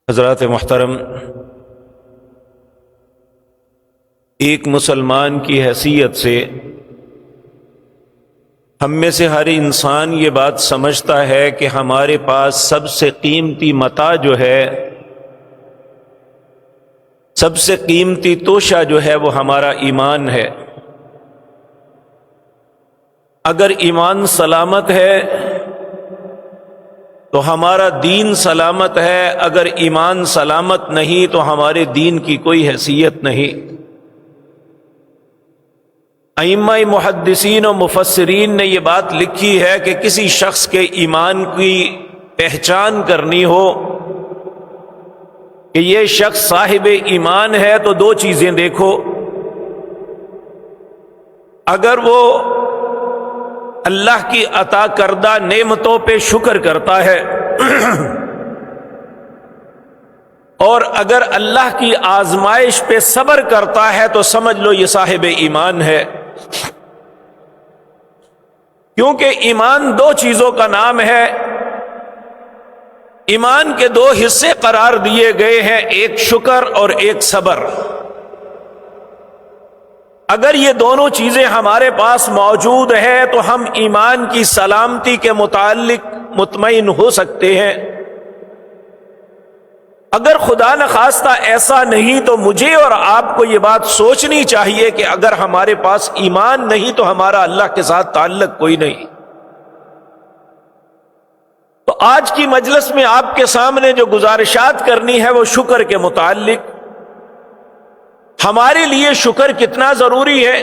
حضرات محترم، ایک مسلمان کی حیثیت سے ہم میں سے ہر انسان یہ بات سمجھتا ہے کہ ہمارے پاس سب سے قیمتی متاع جو ہے، سب سے قیمتی توشہ جو ہے وہ ہمارا ایمان ہے۔ اگر ایمان سلامت ہے تو ہمارا دین سلامت ہے، اگر ایمان سلامت نہیں تو ہمارے دین کی کوئی حیثیت نہیں۔ ائمہ محدثین و مفسرین نے یہ بات لکھی ہے کہ کسی شخص کے ایمان کی پہچان کرنی ہو کہ یہ شخص صاحب ایمان ہے تو دو چیزیں دیکھو۔ اگر وہ اللہ کی عطا کردہ نعمتوں پہ شکر کرتا ہے اور اگر اللہ کی آزمائش پہ صبر کرتا ہے تو سمجھ لو یہ صاحب ایمان ہے۔ کیونکہ ایمان دو چیزوں کا نام ہے، ایمان کے دو حصے قرار دیے گئے ہیں، ایک شکر اور ایک صبر۔ اگر یہ دونوں چیزیں ہمارے پاس موجود ہیں تو ہم ایمان کی سلامتی کے متعلق مطمئن ہو سکتے ہیں۔ اگر خدا نخواستہ ایسا نہیں تو مجھے اور آپ کو یہ بات سوچنی چاہیے کہ اگر ہمارے پاس ایمان نہیں تو ہمارا اللہ کے ساتھ تعلق کوئی نہیں۔ تو آج کی مجلس میں آپ کے سامنے جو گزارشات کرنی ہے وہ شکر کے متعلق۔ ہمارے لیے شکر کتنا ضروری ہے،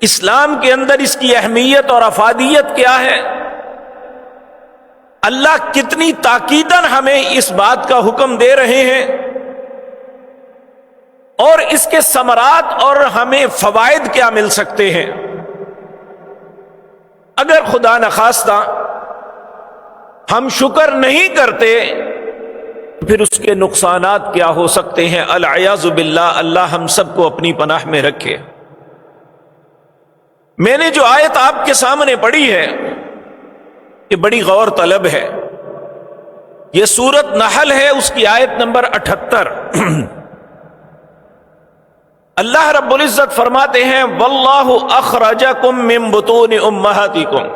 اسلام کے اندر اس کی اہمیت اور افادیت کیا ہے، اللہ کتنی تاکیداً ہمیں اس بات کا حکم دے رہے ہیں، اور اس کے ثمرات اور ہمیں فوائد کیا مل سکتے ہیں۔ اگر خدا نخواستہ ہم شکر نہیں کرتے پھر اس کے نقصانات کیا ہو سکتے ہیں، العیاذ باللہ۔ اللہ ہم سب کو اپنی پناہ میں رکھے۔ میں نے جو آیت آپ کے سامنے پڑھی ہے یہ بڑی غور طلب ہے۔ یہ سورۃ نحل ہے، اس کی آیت نمبر 78۔ اللہ رب العزت فرماتے ہیں واللہ اخرجکم من بطون امہاتکم،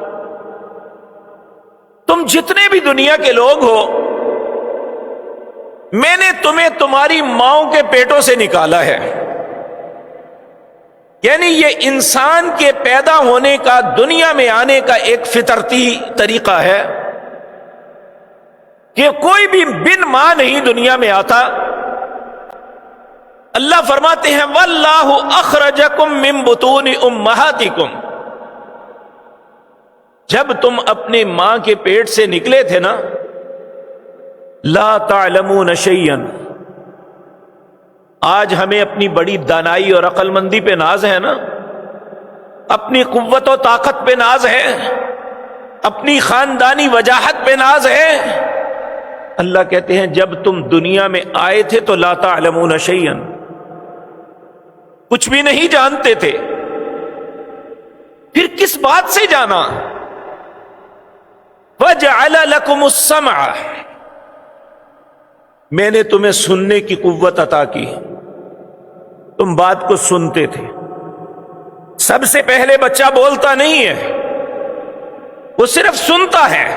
تم جتنے بھی دنیا کے لوگ ہو میں نے تمہیں تمہاری ماؤں کے پیٹوں سے نکالا ہے۔ یعنی یہ انسان کے پیدا ہونے کا، دنیا میں آنے کا ایک فطرتی طریقہ ہے کہ کوئی بھی بن ماں نہیں دنیا میں آتا۔ اللہ فرماتے ہیں واللہ اخرجکم من بطون امہاتکم، جب تم اپنے ماں کے پیٹ سے نکلے تھے نا، لا تعلمون شیئا، آج ہمیں اپنی بڑی دانائی اور عقل مندی پہ ناز ہے نا، اپنی قوت و طاقت پہ ناز ہے، اپنی خاندانی وجاہت پہ ناز ہے۔ اللہ کہتے ہیں جب تم دنیا میں آئے تھے تو لا تعلمون شیئا، کچھ بھی نہیں جانتے تھے، پھر کس بات سے جانا؟ وَجَعَلَ لَكُمُ السَّمْعَ، میں نے تمہیں سننے کی قوت عطا کی، تم بات کو سنتے تھے۔ سب سے پہلے بچہ بولتا نہیں ہے، وہ صرف سنتا ہے،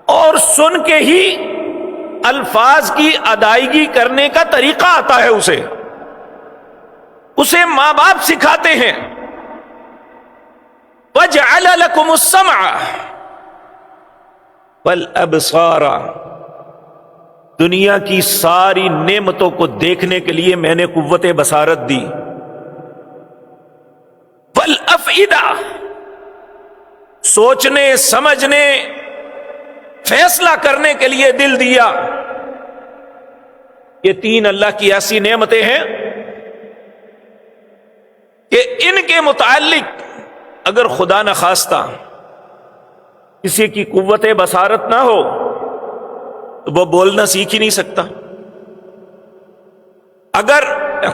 اور سن کے ہی الفاظ کی ادائیگی کرنے کا طریقہ آتا ہے اسے ماں باپ سکھاتے ہیں۔ وَجَعَلَ لَكُمُ السَّمْعَ وَالْأَبْصَارَ، دنیا کی ساری نعمتوں کو دیکھنے کے لیے میں نے قوت بصارت دی۔ وَالْأَفْئِدَةَ، سوچنے سمجھنے فیصلہ کرنے کے لیے دل دیا۔ یہ تین اللہ کی ایسی نعمتیں ہیں کہ ان کے متعلق اگر خدا نخواستہ کسی کی قوت بصارت نہ ہو تو وہ بولنا سیکھ ہی نہیں سکتا، اگر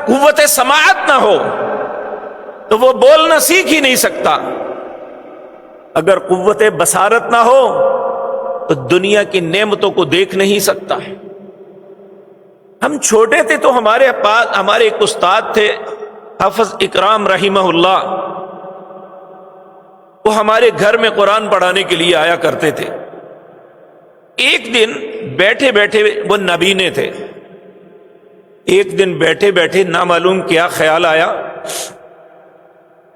قوت سماعت نہ ہو تو وہ بولنا سیکھ ہی نہیں سکتا، اگر قوت بصارت نہ ہو تو دنیا کی نعمتوں کو دیکھ نہیں سکتا. ہم چھوٹے تھے تو ہمارے پاس ہمارے ایک استاد تھے حافظ اکرام رحمہ اللہ، وہ ہمارے گھر میں قرآن پڑھانے کے لیے آیا کرتے تھے. ایک دن بیٹھے بیٹھے، وہ نبینے تھے، ایک دن بیٹھے بیٹھے نامعلوم کیا خیال آیا،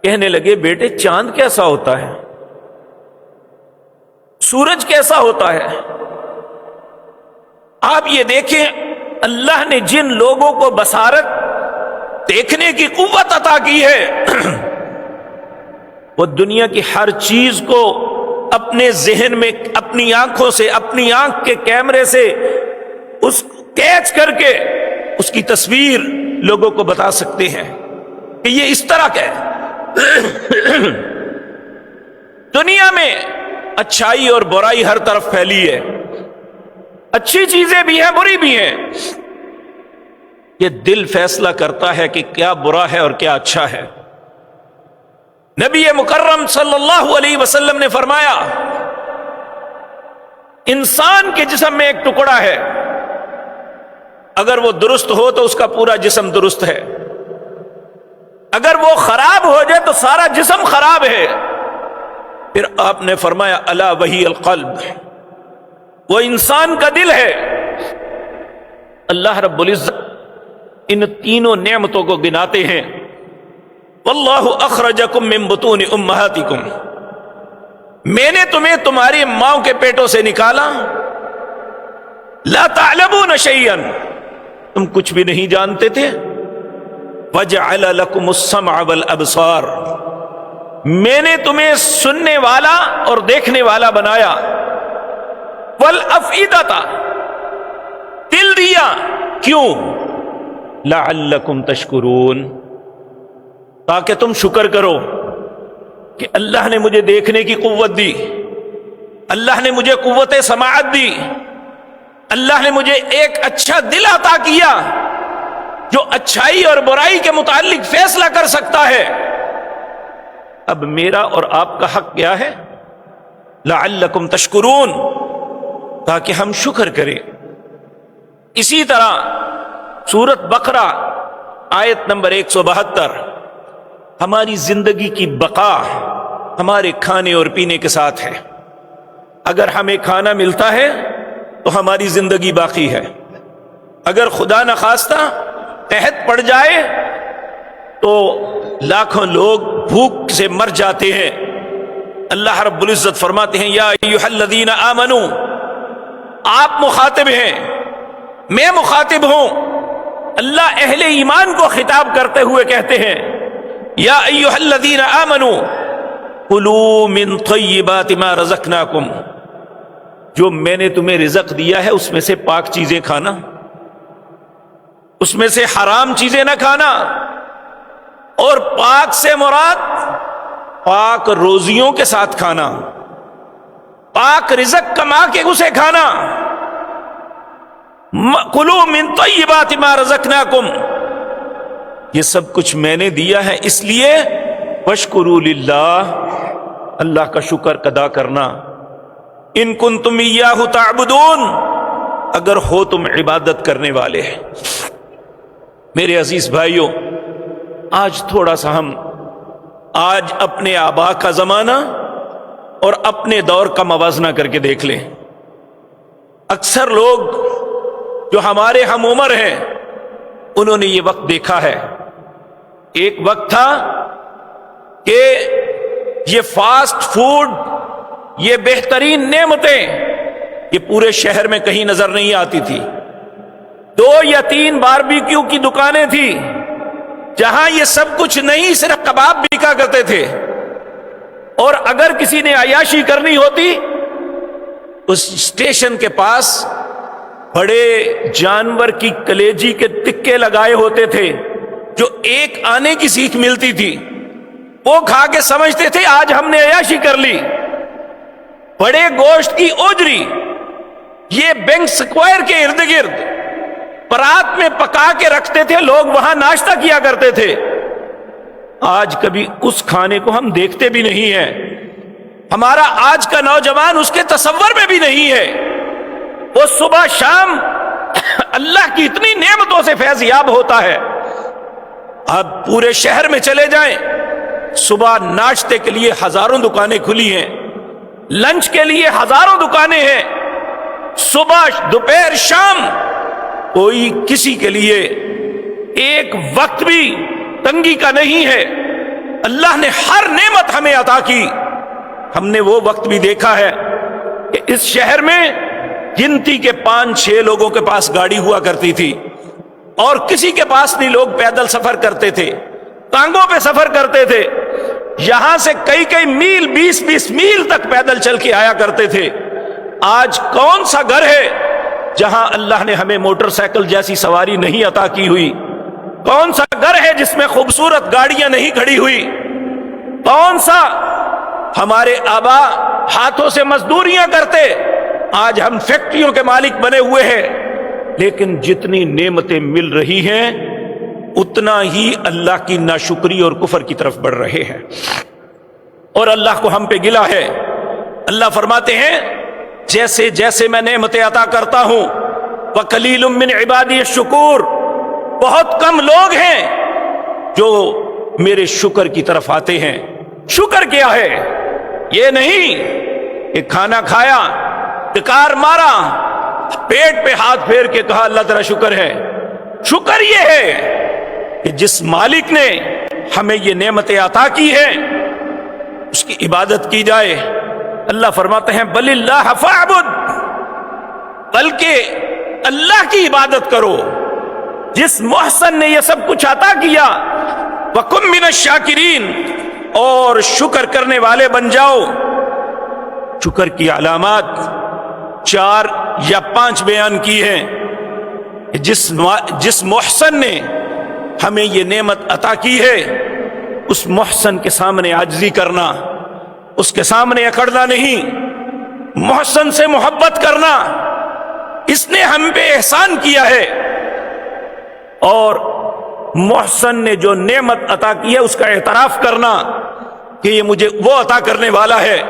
کہنے لگے بیٹے چاند کیسا ہوتا ہے، سورج کیسا ہوتا ہے. آپ یہ دیکھیں اللہ نے جن لوگوں کو بصارت دیکھنے کی قوت عطا کی ہے وہ دنیا کی ہر چیز کو اپنے ذہن میں اپنی آنکھوں سے، اپنی آنکھ کے کیمرے سے اس کیچ کر کے اس کی تصویر لوگوں کو بتا سکتے ہیں کہ یہ اس طرح کا ہے. دنیا میں اچھائی اور برائی ہر طرف پھیلی ہے، اچھی چیزیں بھی ہیں بری بھی ہیں. یہ دل فیصلہ کرتا ہے کہ کیا برا ہے اور کیا اچھا ہے. نبی مکرم صلی اللہ علیہ وسلم نے فرمایا انسان کے جسم میں ایک ٹکڑا ہے، اگر وہ درست ہو تو اس کا پورا جسم درست ہے، اگر وہ خراب ہو جائے تو سارا جسم خراب ہے. پھر آپ نے فرمایا الا وہی القلب، وہ انسان کا دل ہے. اللہ رب العزت ان تینوں نعمتوں کو گناتے ہیں. واللہ اخرجکم من بطون امہاتکم، میں نے تمہیں تمہاری ماؤں کے پیٹوں سے نکالا. لا تعلمون شیئا، تم کچھ بھی نہیں جانتے تھے. وجعل لکم السمع والابصار، میں نے تمہیں سننے والا اور دیکھنے والا بنایا. والافئدۃ، دل دیا. کیوں؟ لعلکم تشکرون، تاکہ تم شکر کرو کہ اللہ نے مجھے دیکھنے کی قوت دی، اللہ نے مجھے قوت سماعت دی، اللہ نے مجھے ایک اچھا دل عطا کیا جو اچھائی اور برائی کے متعلق فیصلہ کر سکتا ہے. اب میرا اور آپ کا حق کیا ہے؟ لعلکم تشکرون، تاکہ ہم شکر کریں. اسی طرح سورۃ بقرہ آیت نمبر 172، ہماری زندگی کی بقا ہمارے کھانے اور پینے کے ساتھ ہے. اگر ہمیں کھانا ملتا ہے تو ہماری زندگی باقی ہے، اگر خدا نخواستہ قحط پڑ جائے تو لاکھوں لوگ بھوک سے مر جاتے ہیں. اللہ رب العزت فرماتے ہیں یا ایھا الذین آمنوا، آپ مخاطب ہیں، میں مخاطب ہوں. اللہ اہل ایمان کو خطاب کرتے ہوئے کہتے ہیں یا ایھا الذین آمنوا کلوا من طیبات ما رزقناکم، جو میں نے تمہیں رزق دیا ہے اس میں سے پاک چیزیں کھانا، اس میں سے حرام چیزیں نہ کھانا. اور پاک سے مراد پاک روزیوں کے ساتھ کھانا، پاک رزق کما کے اسے کھانا. کلوا من طیبات ما رزقناکم، یہ سب کچھ میں نے دیا ہے، اس لیے واشکروا للہ، اللہ کا شکر ادا کرنا. ان کنتم ایاہ تعبدون، اگر ہو تم عبادت کرنے والے. میرے عزیز بھائیوں، آج تھوڑا سا ہم آج اپنے آبا کا زمانہ اور اپنے دور کا موازنہ کر کے دیکھ لیں. اکثر لوگ جو ہمارے ہم عمر ہیں انہوں نے یہ وقت دیکھا ہے. ایک وقت تھا کہ یہ فاسٹ فوڈ، یہ بہترین نعمتیں یہ پورے شہر میں کہیں نظر نہیں آتی تھی. 2 یا 3 باربیکیو کی دکانیں تھی جہاں یہ سب کچھ نہیں، صرف کباب بکا کرتے تھے. اور اگر کسی نے عیاشی کرنی ہوتی اس اسٹیشن کے پاس بڑے جانور کی کلیجی کے ٹکے لگائے ہوتے تھے جو ایک آنے کی سیکھ ملتی تھی، وہ کھا کے سمجھتے تھے آج ہم نے عیاشی کر لی. بڑے گوشت کی اوجری یہ بینک سکوائر کے ارد گرد پرات میں پکا کے رکھتے تھے، لوگ وہاں ناشتہ کیا کرتے تھے. آج کبھی اس کھانے کو ہم دیکھتے بھی نہیں ہیں. ہمارا آج کا نوجوان اس کے تصور میں بھی نہیں ہے. وہ صبح شام اللہ کی اتنی نعمتوں سے فیض یاب ہوتا ہے. اب پورے شہر میں چلے جائیں، صبح ناشتے کے لیے ہزاروں دکانیں کھلی ہیں، لنچ کے لیے ہزاروں دکانیں ہیں، صبح دوپہر شام کوئی کسی کے لیے ایک وقت بھی تنگی کا نہیں ہے. اللہ نے ہر نعمت ہمیں عطا کی. ہم نے وہ وقت بھی دیکھا ہے کہ اس شہر میں گنتی کے 5-6 لوگوں کے پاس گاڑی ہوا کرتی تھی اور کسی کے پاس نہیں. لوگ پیدل سفر کرتے تھے، ٹانگوں پہ سفر کرتے تھے، یہاں سے کئی میل 20 میل تک پیدل چل کے آیا کرتے تھے. آج کون سا گھر ہے جہاں اللہ نے ہمیں موٹر سائیکل جیسی سواری نہیں عطا کی ہوئی؟ کون سا گھر ہے جس میں خوبصورت گاڑیاں نہیں کھڑی ہوئی؟ کون سا ہمارے آبا ہاتھوں سے مزدوریاں کرتے، آج ہم فیکٹریوں کے مالک بنے ہوئے ہیں. لیکن جتنی نعمتیں مل رہی ہیں اتنا ہی اللہ کی ناشکری اور کفر کی طرف بڑھ رہے ہیں، اور اللہ کو ہم پہ گلہ ہے. اللہ فرماتے ہیں جیسے جیسے میں نعمتیں عطا کرتا ہوں وَقَلِيلٌ مِّنْ عِبَادِيَ الشُّكُورُ، بہت کم لوگ ہیں جو میرے شکر کی طرف آتے ہیں. شکر کیا ہے؟ یہ نہیں کہ کھانا کھایا، ٹکار مارا، پیٹ پہ ہاتھ پھیر کے کہا اللہ تیرا شکر ہے. شکر یہ ہے کہ جس مالک نے ہمیں یہ نعمتیں عطا کی ہیں اس کی عبادت کی جائے. اللہ فرماتے ہیں بل اللہ فاعبد، بلکہ اللہ کی عبادت کرو جس محسن نے یہ سب کچھ عطا کیا. وَكُن مِّنَ الشَّاكِرِينَ، اور شکر کرنے والے بن جاؤ. شکر کی علامات 4 یا 5 بیان کی ہیں. جس محسن نے ہمیں یہ نعمت عطا کی ہے اس محسن کے سامنے عاجزی کرنا، اس کے سامنے اکڑنا نہیں، محسن سے محبت کرنا. اس نے ہم پہ احسان کیا ہے، اور محسن نے جو نعمت عطا کی ہے اس کا اعتراف کرنا کہ یہ مجھے وہ عطا کرنے والا ہے.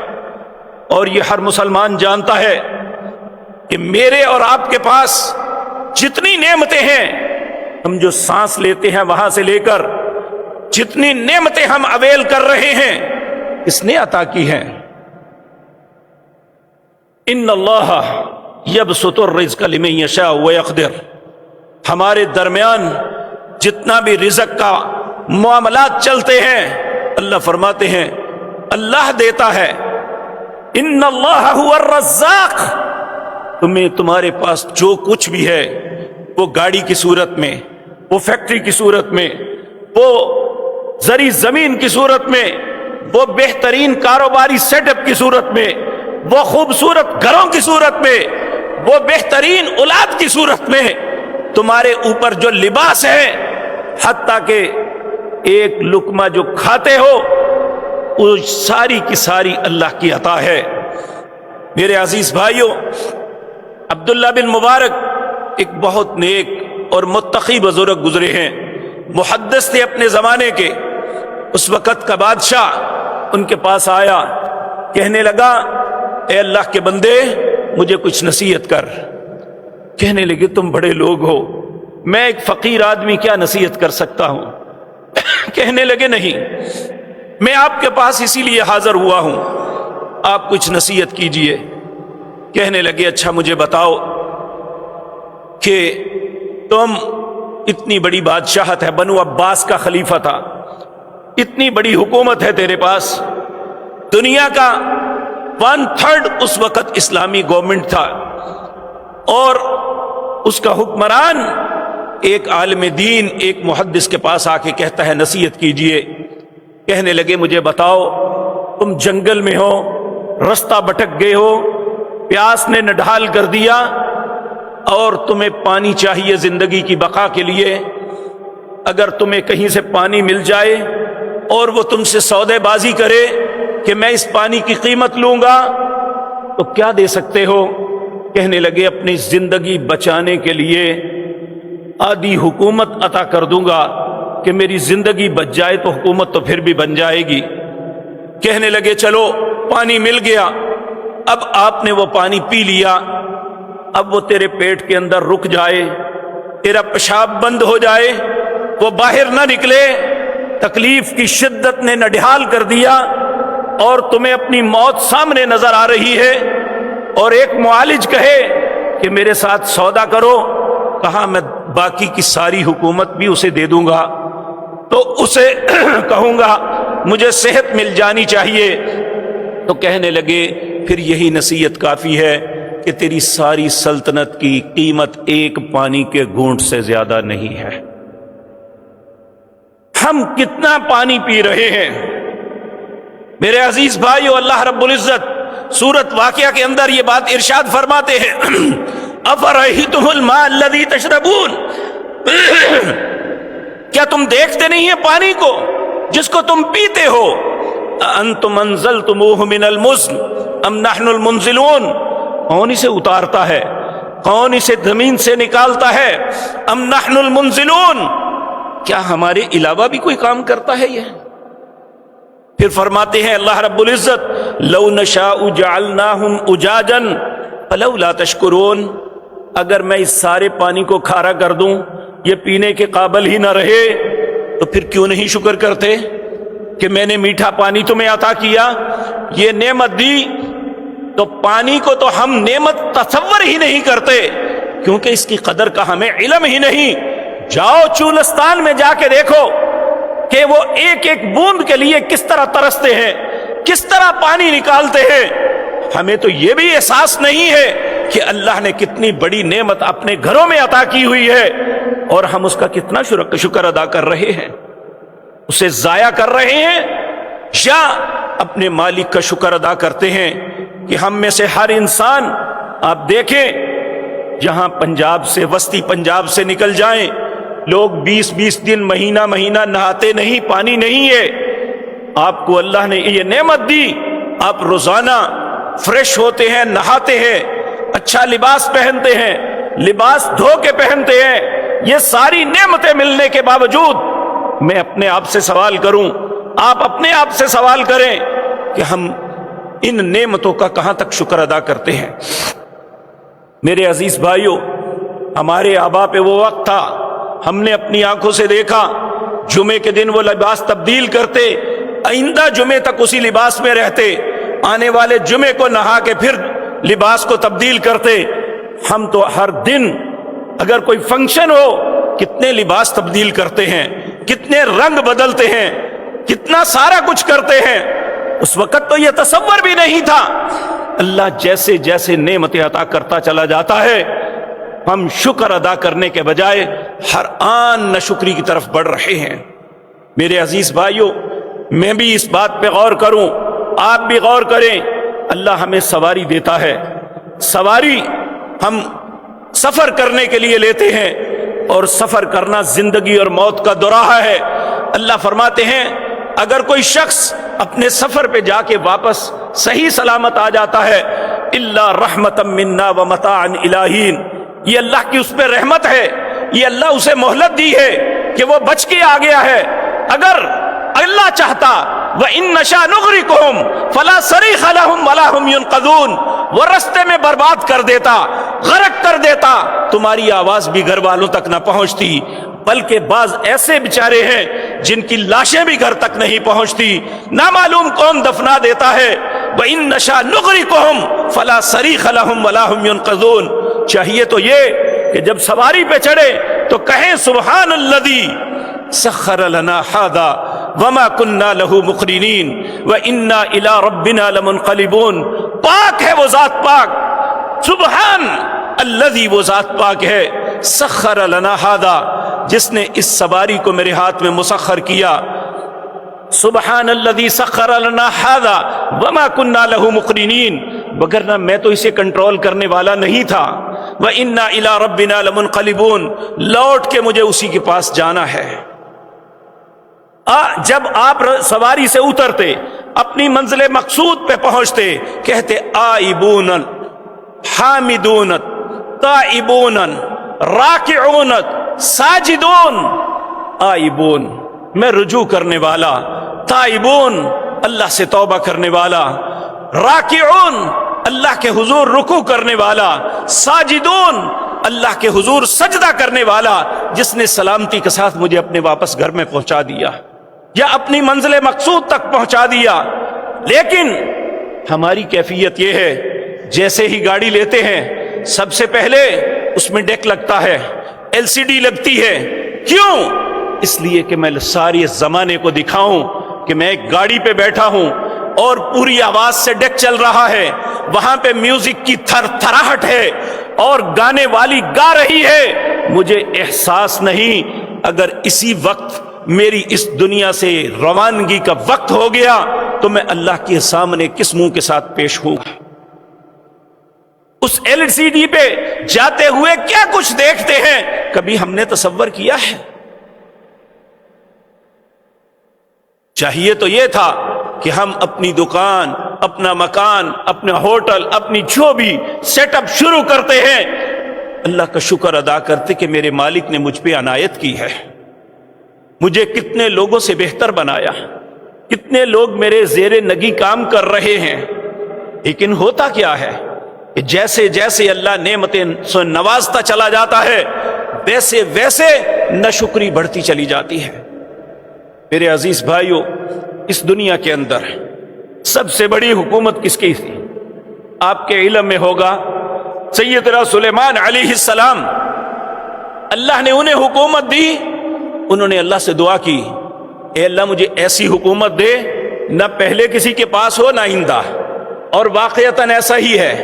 اور یہ ہر مسلمان جانتا ہے کہ میرے اور آپ کے پاس جتنی نعمتیں ہیں، ہم جو سانس لیتے ہیں وہاں سے لے کر جتنی نعمتیں ہم اویل کر رہے ہیں اس نے عطا کی ہیں. ان اللہ یبسط الرزق لمن یشاء ویقدر، ہمارے درمیان جتنا بھی رزق کا معاملات چلتے ہیں اللہ فرماتے ہیں اللہ دیتا ہے. ان اللہ هو الرزاق، تمہیں تمہارے پاس جو کچھ بھی ہے، وہ گاڑی کی صورت میں، وہ فیکٹری کی صورت میں، وہ زرعی زمین کی صورت میں، وہ بہترین کاروباری سیٹ اپ کی صورت میں، وہ خوبصورت گھروں کی صورت میں، وہ بہترین اولاد کی صورت میں، تمہارے اوپر جو لباس ہے، حتیٰ کہ ایک لقمہ جو کھاتے ہو وہ ساری کی ساری اللہ کی عطا ہے. میرے عزیز بھائیوں، عبداللہ بن مبارک ایک بہت نیک اور متقی بزرگ گزرے ہیں، محدث تھے اپنے زمانے کے. اس وقت کا بادشاہ ان کے پاس آیا، کہنے لگا اے اللہ کے بندے مجھے کچھ نصیحت کر. کہنے لگے تم بڑے لوگ ہو، میں ایک فقیر آدمی کیا نصیحت کر سکتا ہوں؟ کہنے لگے نہیں، میں آپ کے پاس اسی لیے حاضر ہوا ہوں، آپ کچھ نصیحت کیجئے. کہنے لگے اچھا مجھے بتاؤ کہ تم اتنی بڑی بادشاہت ہے، بنو عباس کا خلیفہ تھا، اتنی بڑی حکومت ہے تیرے پاس، دنیا کا 1/3 اس وقت اسلامی گورنمنٹ تھا، اور اس کا حکمران ایک عالم دین ایک محدث کے پاس آ کے کہتا ہے نصیحت کیجئے. کہنے لگے مجھے بتاؤ تم جنگل میں ہو، رستہ بھٹک گئے ہو، پیاس نے نڈھال کر دیا اور تمہیں پانی چاہیے زندگی کی بقا کے لیے. اگر تمہیں کہیں سے پانی مل جائے اور وہ تم سے سودے بازی کرے کہ میں اس پانی کی قیمت لوں گا تو کیا دے سکتے ہو؟ کہنے لگے اپنی زندگی بچانے کے لیے آدھی حکومت عطا کر دوں گا کہ میری زندگی بچ جائے تو حکومت تو پھر بھی بن جائے گی. کہنے لگے چلو پانی مل گیا، اب آپ نے وہ پانی پی لیا، اب وہ تیرے پیٹ کے اندر رک جائے، تیرا پیشاب بند ہو جائے، وہ باہر نہ نکلے، تکلیف کی شدت نے نڈھال کر دیا اور تمہیں اپنی موت سامنے نظر آ رہی ہے، اور ایک معالج کہے کہ میرے ساتھ سودا کرو، کہا میں باقی کی ساری حکومت بھی اسے دے دوں گا، تو اسے کہوں گا مجھے صحت مل جانی چاہیے، تو کہنے لگے پھر یہی نصیحت کافی ہے کہ تیری ساری سلطنت کی قیمت ایک پانی کے گھونٹ سے زیادہ نہیں ہے۔ ہم کتنا پانی پی رہے ہیں میرے عزیز بھائیو؟ اللہ رب العزت سورۃ واقعہ کے اندر یہ بات ارشاد فرماتے ہیں افرأیتم الماء الذی تشربون، کیا تم دیکھتے نہیں ہیں پانی کو جس کو تم پیتے ہو؟ انتم انزلتموہ من المزن ام نحن المنزلون، کون اسے اتارتا ہے، کون اسے زمین سے نکالتا ہے؟ ام نحن المنزلون، کیا ہمارے علاوہ بھی کوئی کام کرتا ہے یہ؟ پھر فرماتے ہیں اللہ رب العزت لو نشاء جعلناہم اجاجا فلولا تشکرون، اگر میں اس سارے پانی کو کھارا کر دوں یہ پینے کے قابل ہی نہ رہے تو پھر کیوں نہیں شکر کرتے کہ میں نے میٹھا پانی تمہیں عطا کیا، یہ نعمت دی؟ تو پانی کو تو ہم نعمت تصور ہی نہیں کرتے کیونکہ اس کی قدر کا ہمیں علم ہی نہیں۔ جاؤ چولستان میں جا کے دیکھو کہ وہ ایک ایک بوند کے لیے کس طرح ترستے ہیں، کس طرح پانی نکالتے ہیں۔ ہمیں تو یہ بھی احساس نہیں ہے کہ اللہ نے کتنی بڑی نعمت اپنے گھروں میں عطا کی ہوئی ہے اور ہم اس کا کتنا شکر ادا کر رہے ہیں، اسے ضائع کر رہے ہیں یا اپنے مالک کا شکر ادا کرتے ہیں؟ کہ ہم میں سے ہر انسان، آپ دیکھیں جہاں پنجاب سے، وسطی پنجاب سے نکل جائیں، لوگ 20 دن مہینہ نہاتے نہیں، پانی نہیں ہے۔ آپ کو اللہ نے یہ نعمت دی، آپ روزانہ فریش ہوتے ہیں، نہاتے ہیں، اچھا لباس پہنتے ہیں، لباس دھو کے پہنتے ہیں، یہ ساری نعمتیں ملنے کے باوجود میں اپنے آپ سے سوال کروں، آپ اپنے آپ سے سوال کریں کہ ہم ان نعمتوں کا کہاں تک شکر ادا کرتے ہیں؟ میرے عزیز بھائیوں، ہمارے آبا پہ وہ وقت تھا، ہم نے اپنی آنکھوں سے دیکھا جمعے کے دن وہ لباس تبدیل کرتے، آئندہ جمعے تک اسی لباس میں رہتے، آنے والے جمعے کو نہا کے پھر لباس کو تبدیل کرتے۔ ہم تو ہر دن اگر کوئی فنکشن ہو کتنے لباس تبدیل کرتے ہیں، کتنے رنگ بدلتے ہیں، کتنا سارا کچھ کرتے ہیں۔ اس وقت تو یہ تصور بھی نہیں تھا۔ اللہ جیسے جیسے نعمتیں عطا کرتا چلا جاتا ہے، ہم شکر ادا کرنے کے بجائے ہر آن ناشکری کی طرف بڑھ رہے ہیں۔ میرے عزیز بھائیوں، میں بھی اس بات پہ غور کروں، آپ بھی غور کریں۔ اللہ ہمیں سواری دیتا ہے، سواری ہم سفر کرنے کے لیے لیتے ہیں، اور سفر کرنا زندگی اور موت کا دوراہا ہے۔ اللہ فرماتے ہیں اگر کوئی شخص اپنے سفر پہ جا کے واپس صحیح سلامت آ جاتا ہے، الا رحمتا منا ومتاعا الی حین، یہ اللہ کی اس پہ رحمت ہے، یہ اللہ اسے مہلت دی ہے کہ وہ بچ کے آ گیا ہے۔ اگر اللہ چاہتا وَإِن نَّشَأْ نُغْرِقْهُمْ فَلَا صَرِيخَ لَهُمْ وَلَا هُمْ يُنقَذُونَ، وہ رستے میں برباد کر دیتا، غرق کر دیتا، تمہاری آواز بھی گھر والوں تک نہ پہنچتی، بلکہ بعض ایسے بیچارے ہیں جن کی لاشیں بھی گھر تک نہیں پہنچتی، نہ معلوم کون دفنا دیتا ہے۔ وَإِن نَّشَأْ نُغْرِقْهُمْ فَلَا صَرِيخَ لَهُمْ وَلَا هُمْ يُنقَذُونَ۔ چاہیے تو یہ کہ جب سواری پہ چڑھے تو کہیں سبحان الذی سخر لنا ھذا وما كنا له مقرنین وانا الى ربنا لمنقلبون۔ پاک ہے وہ ذات پاک، سبحان الذی وہ ذات پاک ہے، سخر لنا ھذا، جس نے اس سواری کو میرے ہاتھ میں مسخر کیا۔ سبحان الذی سخر لنا ھذا وما كنا له مقرنین، وگرنہ میں تو اسے کنٹرول کرنے والا نہیں تھا۔ وَإِنَّا إِلَىٰ رَبِّنَا لَمُنْقَلِبُونَ، لوٹ کے مجھے اسی کے پاس جانا ہے۔ جب آپ سواری سے اترتے، اپنی منزل مقصود پہ پہنچتے، کہتے آئبون حامدون تائبون راکعون ساجدون۔ آئبون میں رجوع کرنے والا، تائبون اللہ سے توبہ کرنے والا، راکعون اللہ کے حضور رکوع کرنے والا، ساجدون اللہ کے حضور سجدہ کرنے والا، جس نے سلامتی کے ساتھ مجھے اپنے واپس گھر میں پہنچا دیا یا اپنی منزل مقصود تک پہنچا دیا۔ لیکن ہماری کیفیت یہ ہے، جیسے ہی گاڑی لیتے ہیں سب سے پہلے اس میں ڈیک لگتا ہے، LCD لگتی ہے۔ کیوں؟ اس لیے کہ میں ساری زمانے کو دکھاؤں کہ میں ایک گاڑی پہ بیٹھا ہوں اور پوری آواز سے ڈیک چل رہا ہے، وہاں پہ میوزک کی تھر تھراہٹ ہے اور گانے والی گا رہی ہے۔ مجھے احساس نہیں اگر اسی وقت میری اس دنیا سے روانگی کا وقت ہو گیا تو میں اللہ کے سامنے کس منہ کے ساتھ پیش ہوں گا۔ اس LCD پہ جاتے ہوئے کیا کچھ دیکھتے ہیں، کبھی ہم نے تصور کیا ہے؟ چاہیے تو یہ تھا کہ ہم اپنی دکان، اپنا مکان، اپنا ہوٹل، اپنی جو بھی سیٹ اپ شروع کرتے ہیں، اللہ کا شکر ادا کرتے کہ میرے مالک نے مجھ پہ عنایت کی ہے، مجھے کتنے لوگوں سے بہتر بنایا، کتنے لوگ میرے زیر نگی کام کر رہے ہیں۔ لیکن ہوتا کیا ہے کہ جیسے جیسے اللہ نعمتیں نوازتا چلا جاتا ہے، ویسے ویسے ناشکری بڑھتی چلی جاتی ہے۔ میرے عزیز بھائیو، اس دنیا کے اندر سب سے بڑی حکومت کس کی تھی؟ آپ کے علم میں ہوگا سیدنا سلیمان علیہ السلام۔ اللہ نے انہیں حکومت دی، انہوں نے اللہ سے دعا کی، اے اللہ مجھے ایسی حکومت دے نہ پہلے کسی کے پاس ہو نہ آئندہ۔ اور واقعتاً ایسا ہی ہے،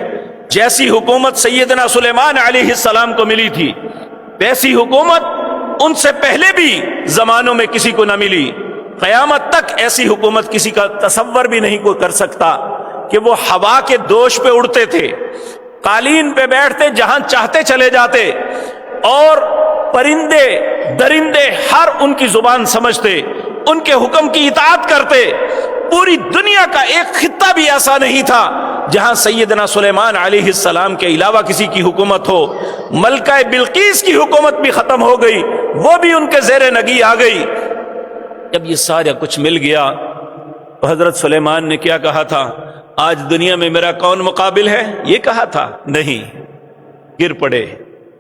جیسی حکومت سیدنا سلیمان علیہ السلام کو ملی تھی، ویسی حکومت ان سے پہلے بھی زمانوں میں کسی کو نہ ملی۔ قیامت تک ایسی حکومت کسی کا تصور بھی نہیں کوئی کر سکتا کہ وہ ہوا کے دوش پہ اڑتے تھے، قالین پہ بیٹھتے، جہاں چاہتے چلے جاتے، اور پرندے درندے ہر ان کی زبان سمجھتے، ان کے حکم کی اطاعت کرتے۔ پوری دنیا کا ایک خطہ بھی ایسا نہیں تھا جہاں سیدنا سلیمان علیہ السلام کے علاوہ کسی کی حکومت ہو۔ ملکہ بلقیس کی حکومت بھی ختم ہو گئی، وہ بھی ان کے زیر نگی آ گئی۔ جب یہ سارا کچھ مل گیا تو حضرت سلیمان نے کیا کہا تھا؟ آج دنیا میں میرا کون مقابل ہے؟ یہ کہا تھا؟ نہیں، گر پڑے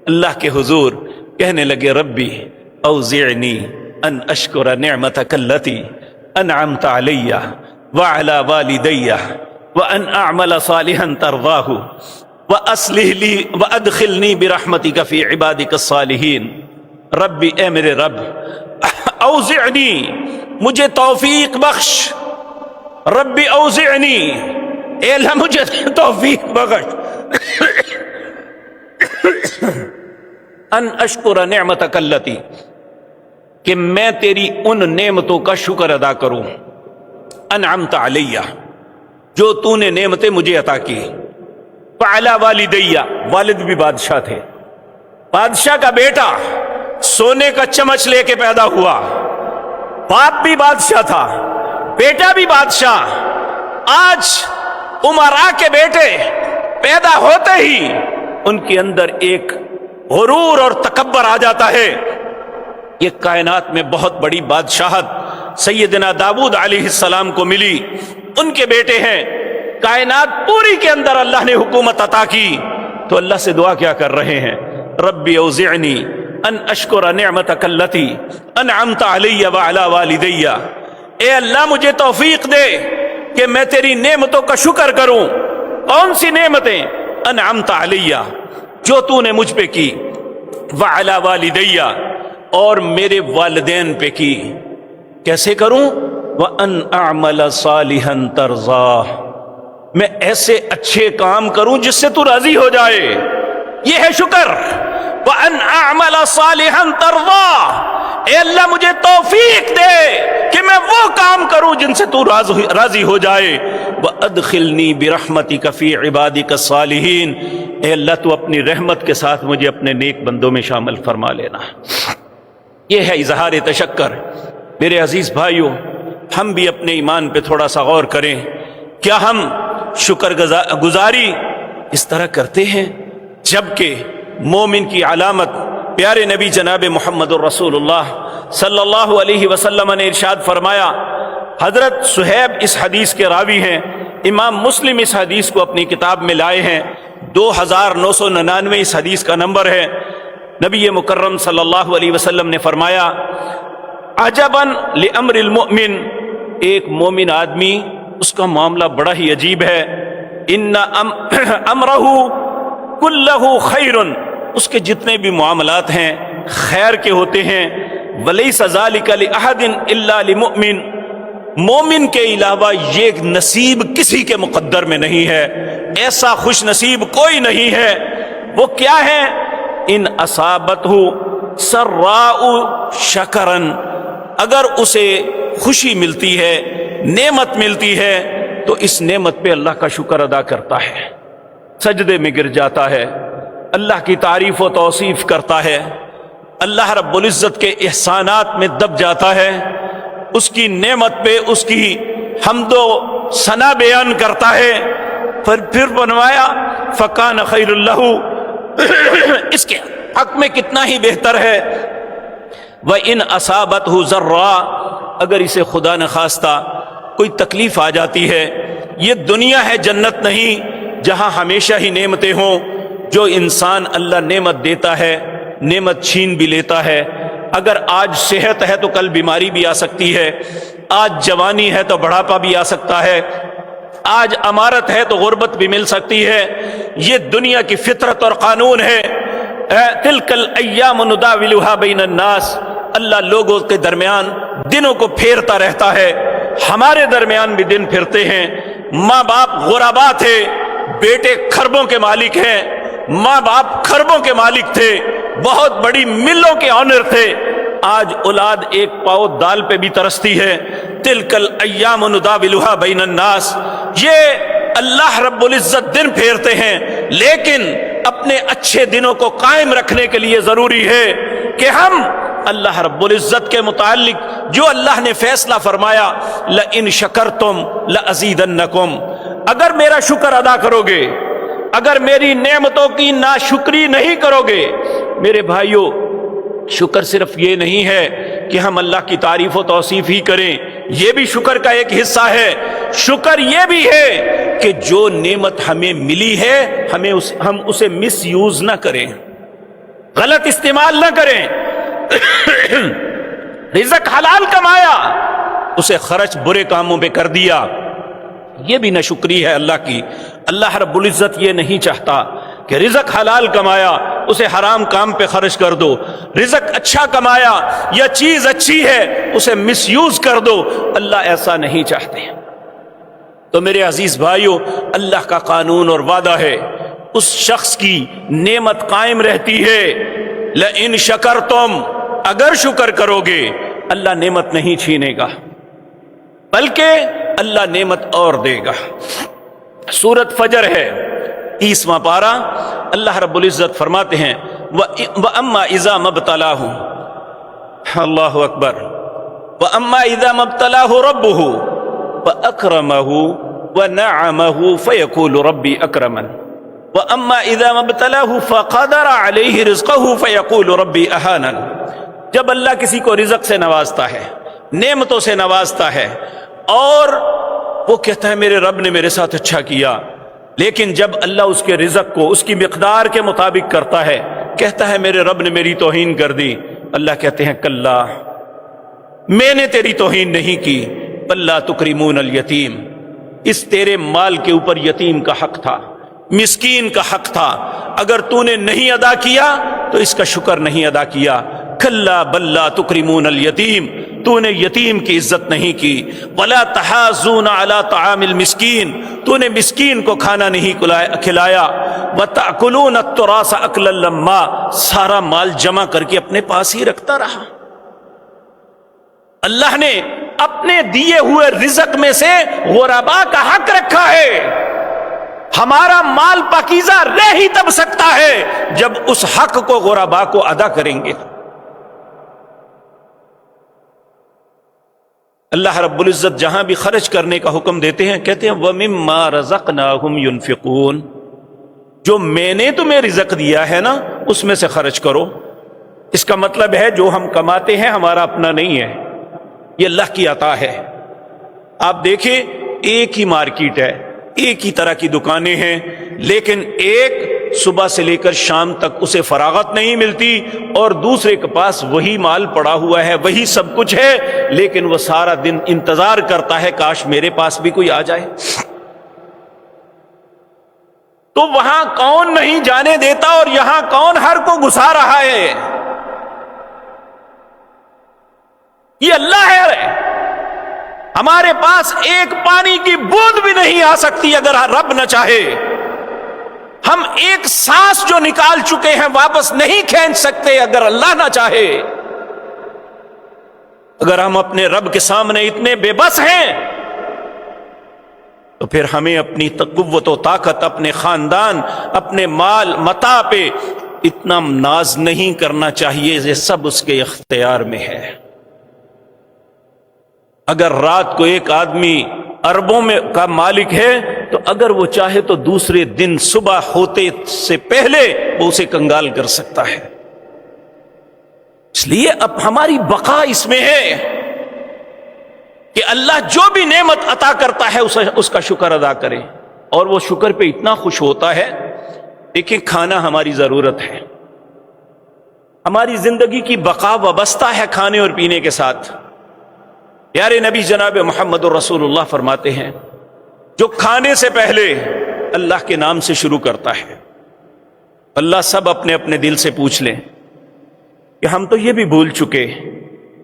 اللہ کے حضور، کہنے لگے ربی اوزعنی ان اشکر نعمتک التی انعمت علی وعلی والدی وان اعمل صالحا ترضاہ واصلح لی وادخلنی برحمتک فی عبادک الصالحین۔ ربی، اے میرے رب، اوزعنی، مجھے توفیق بخش، ربی اوزعنی، اے اللہ مجھے توفیق بخش، ان اشکر نعمتک التی، کہ میں تیری ان نعمتوں کا شکر ادا کروں، انعمت علیہ، جو تو نے نعمتیں مجھے عطا کی، وعلی والدی، والد بھی بادشاہ تھے، بادشاہ کا بیٹا سونے کا چمچ لے کے پیدا ہوا، باپ بھی بادشاہ تھا، بیٹا بھی بادشاہ۔ آج امراء کے بیٹے پیدا ہوتے ہی ان کے اندر ایک غرور اور تکبر آ جاتا ہے۔ یہ کائنات میں بہت بڑی بادشاہت سیدنا داؤد علیہ السلام کو ملی، ان کے بیٹے ہیں۔ کائنات پوری کے اندر اللہ نے حکومت عطا کی، تو اللہ سے دعا کیا کر رہے ہیں؟ ربی اوزعنی ان اشکر نعمتک التی انعمت علی وعلی والدی، اے اللہ مجھے توفیق دے کہ میں تیری نعمتوں کا شکر کروں۔ کون سی نعمتیں؟ انعمت علی، جو تو نے مجھ پہ کی، وعلی والدی، اور میرے والدین پہ کی۔ کیسے کروں؟ وَأَنْ أَعْمَلَ صَالِحًا تَرْضَاهُ، میں ایسے اچھے کام کروں جس سے تو راضی ہو جائے، یہ ہے شکر۔ وَأَنْ أَعْمَلَ صَالِحًا تَرْضَاهُ، اے اللہ مجھے توفیق دے کہ میں وہ کام کروں جن سے تو راضی ہو جائے۔ وَأَدْخِلْنِي بِرَحْمَتِكَ فِي عِبَادِكَ الصَّالِحِينَ، اے اللہ تو اپنی رحمت کے ساتھ مجھے اپنے نیک بندوں میں شامل فرما لینا۔ یہ ہے اظہار تشکر۔ میرے عزیز بھائیوں، ہم بھی اپنے ایمان پہ تھوڑا سا غور کریں۔ کیا ہم شکر گزاری اس طرح کرتے ہیں؟ جبکہ مومن کی علامت پیارے نبی جناب محمد الرسول اللہ صلی اللہ علیہ وسلم نے ارشاد فرمایا، حضرت صہیب اس حدیث کے راوی ہیں امام مسلم اس حدیث کو اپنی کتاب میں لائے ہیں، 2999 اس حدیث کا نمبر ہے۔ نبی مکرم صلی اللہ علیہ وسلم نے فرمایا، عجباً لامر المؤمن، ایک مومن آدمی اس کا معاملہ بڑا ہی عجیب ہے، ان امرہ کلہ خیر، اس کے جتنے بھی معاملات ہیں خیر کے ہوتے ہیں، ولیس ذلک لأحد الا لمؤمن، مومن کے علاوہ یہ نصیب کسی کے مقدر میں نہیں ہے، ایسا خوش نصیب کوئی نہیں ہے۔ وہ کیا ہے؟ ان اصابتہ سراء شکرن، اگر اسے خوشی ملتی ہے، نعمت ملتی ہے، تو اس نعمت پہ اللہ کا شکر ادا کرتا ہے، سجدے میں گر جاتا ہے، اللہ کی تعریف و توصیف کرتا ہے، اللہ رب العزت کے احسانات میں دب جاتا ہے، اس کی نعمت پہ اس کی حمد و ثنا بیان کرتا ہے۔ پھر بنوایا فکان خیر اللہ، اس کے حق میں کتنا ہی بہتر ہے۔ وَإِنْ أَصَابَتْهُ ضَرًّا، اگر اسے خدا نخواستہ کوئی تکلیف آ جاتی ہے، یہ دنیا ہے جنت نہیں جہاں ہمیشہ ہی نعمتیں ہوں، جو انسان اللہ نعمت دیتا ہے نعمت چھین بھی لیتا ہے۔ اگر آج صحت ہے تو کل بیماری بھی آ سکتی ہے، آج جوانی ہے تو بڑھاپا بھی آ سکتا ہے، آج امارت ہے تو غربت بھی مل سکتی ہے، یہ دنیا کی فطرت اور قانون ہے۔ تلک الایام نداولها بین الناس، اللہ لوگوں کے درمیان دنوں کو پھیرتا رہتا ہے، ہمارے درمیان بھی دن پھرتے ہیں۔ ماں باپ غربا تھے، بیٹے خربوں کے مالک ہیں، ماں باپ خربوں کے مالک تھے، بہت بڑی ملوں کے آنر تھے، آج اولاد ایک پاؤ دال پہ بھی ترستی ہے۔ تلک الایام نداولها بین الناس، یہ اللہ رب العزت دن پھیرتے ہیں، لیکن اپنے اچھے دنوں کو قائم رکھنے کے لیے ضروری ہے کہ ہم اللہ رب العزت کے متعلق جو اللہ نے فیصلہ فرمایا، لئن شکرتم لازیدنکم، اگر میرا شکر ادا کرو گے، اگر میری نعمتوں کی ناشکری نہیں کرو گے۔ میرے بھائیوں، شکر صرف یہ نہیں ہے کہ ہم اللہ کی تعریف و توصیف ہی کریں، یہ بھی شکر کا ایک حصہ ہے۔ شکر یہ بھی ہے کہ جو نعمت ہمیں ملی ہے ہم اسے مس یوز نہ کریں، غلط استعمال نہ کریں۔ رزق حلال کمایا، اسے خرچ برے کاموں پہ کر دیا، یہ بھی ناشکری ہے اللہ کی۔ اللہ رب العزت یہ نہیں چاہتا کہ رزق حلال کمایا اسے حرام کام پہ خرچ کر دو، رزق اچھا کمایا یا چیز اچھی ہے اسے مس یوز کر دو، اللہ ایسا نہیں چاہتے۔ تو میرے عزیز بھائیوں، اللہ کا قانون اور وعدہ ہے، اس شخص کی نعمت قائم رہتی ہے۔ لئن شکرتم، اگر شکر کرو گے اللہ نعمت نہیں چھینے گا، بلکہ اللہ نعمت اور دے گا۔ سورۃ فجر ہے، 30واں پارہ، اللہ رب العزت فرماتے ہیں وَأَمَّا إِذَا مَبْتَلَاهُ، اللہ اکبر، وَأَمَّا إِذَا مَبْتَلَاهُ رَبُّهُ فَأَكْرَمَهُ وَنَعَمَهُ فَيَقُولُ رَبِّي أَكْرَمَنِ وَأَمَّا إِذَا مَبْتَلَاهُ فَقَدَرَ عَلَيْهِ رِزْقَهُ فَيَقُولُ رَبِّي أَهَانَنِ، جب اللہ کسی کو رزق سے نوازتا ہے، نعمتوں سے نوازتا ہے، اور وہ کہتا ہے میرے رب نے میرے ساتھ اچھا کیا، لیکن جب اللہ اس کے رزق کو اس کی مقدار کے مطابق کرتا ہے، کہتا ہے میرے رب نے میری توہین کر دی، اللہ کہتے ہیں کلا، میں نے تیری توہین نہیں کی، بل لا تکرمون الیتیم، اس تیرے مال کے اوپر یتیم کا حق تھا، مسکین کا حق تھا، اگر تو نے نہیں ادا کیا تو اس کا شکر نہیں ادا کیا۔ کلا بل لا تکرمون الیتیم، تو نے یتیم کی عزت نہیں کی۔ ولا تحاضون علی طعام المسکین، تو نے مسکین کو کھانا نہیں کھلایا۔ وتأکلون التراث اکلا لما، سارا مال جمع کر کے اپنے پاس ہی رکھتا رہا۔ اللہ نے اپنے دیے ہوئے رزق میں سے غربا کا حق رکھا ہے۔ ہمارا مال پاکیزہ رہ ہی تب سکتا ہے جب اس حق کو غربا کو ادا کریں گے۔ اللہ رب العزت جہاں بھی خرچ کرنے کا حکم دیتے ہیں کہتے ہیں وَمِمَّا رَزَقْنَاهُمْ يُنْفِقُونَ، جو میں نے تمہیں رزق دیا ہے نا اس میں سے خرچ کرو۔ اس کا مطلب ہے جو ہم کماتے ہیں ہمارا اپنا نہیں ہے، یہ اللہ کی عطا ہے۔ آپ دیکھیں ایک ہی مارکیٹ ہے، ایک ہی طرح کی دکانیں ہیں، لیکن ایک صبح سے لے کر شام تک اسے فراغت نہیں ملتی، اور دوسرے کے پاس وہی مال پڑا ہوا ہے، وہی سب کچھ ہے، لیکن وہ سارا دن انتظار کرتا ہے کاش میرے پاس بھی کوئی آ جائے۔ تو وہاں کون نہیں جانے دیتا اور یہاں کون ہر کو گھسا رہا ہے؟ یہ اللہ ہے۔ ہمارے پاس ایک پانی کی بوند بھی نہیں آ سکتی اگر رب نہ چاہے۔ ہم ایک سانس جو نکال چکے ہیں واپس نہیں کھینچ سکتے اگر اللہ نہ چاہے۔ اگر ہم اپنے رب کے سامنے اتنے بے بس ہیں تو پھر ہمیں اپنی قوت و طاقت، اپنے خاندان، اپنے مال متاع پہ اتنا ناز نہیں کرنا چاہیے، یہ سب اس کے اختیار میں ہے۔ اگر رات کو ایک آدمی اربوں میں کا مالک ہے تو اگر وہ چاہے تو دوسرے دن صبح ہوتے سے پہلے وہ اسے کنگال کر سکتا ہے۔ اس لیے اب ہماری بقا اس میں ہے کہ اللہ جو بھی نعمت عطا کرتا ہے اس کا شکر ادا کرے، اور وہ شکر پہ اتنا خوش ہوتا ہے۔ دیکھیں، کھانا ہماری ضرورت ہے، ہماری زندگی کی بقا وابستہ ہے کھانے اور پینے کے ساتھ۔ پیارے نبی جناب محمد الرسول اللہ فرماتے ہیں، جو کھانے سے پہلے اللہ کے نام سے شروع کرتا ہے، اللہ سب اپنے اپنے دل سے پوچھ لیں کہ ہم تو یہ بھی بھول چکے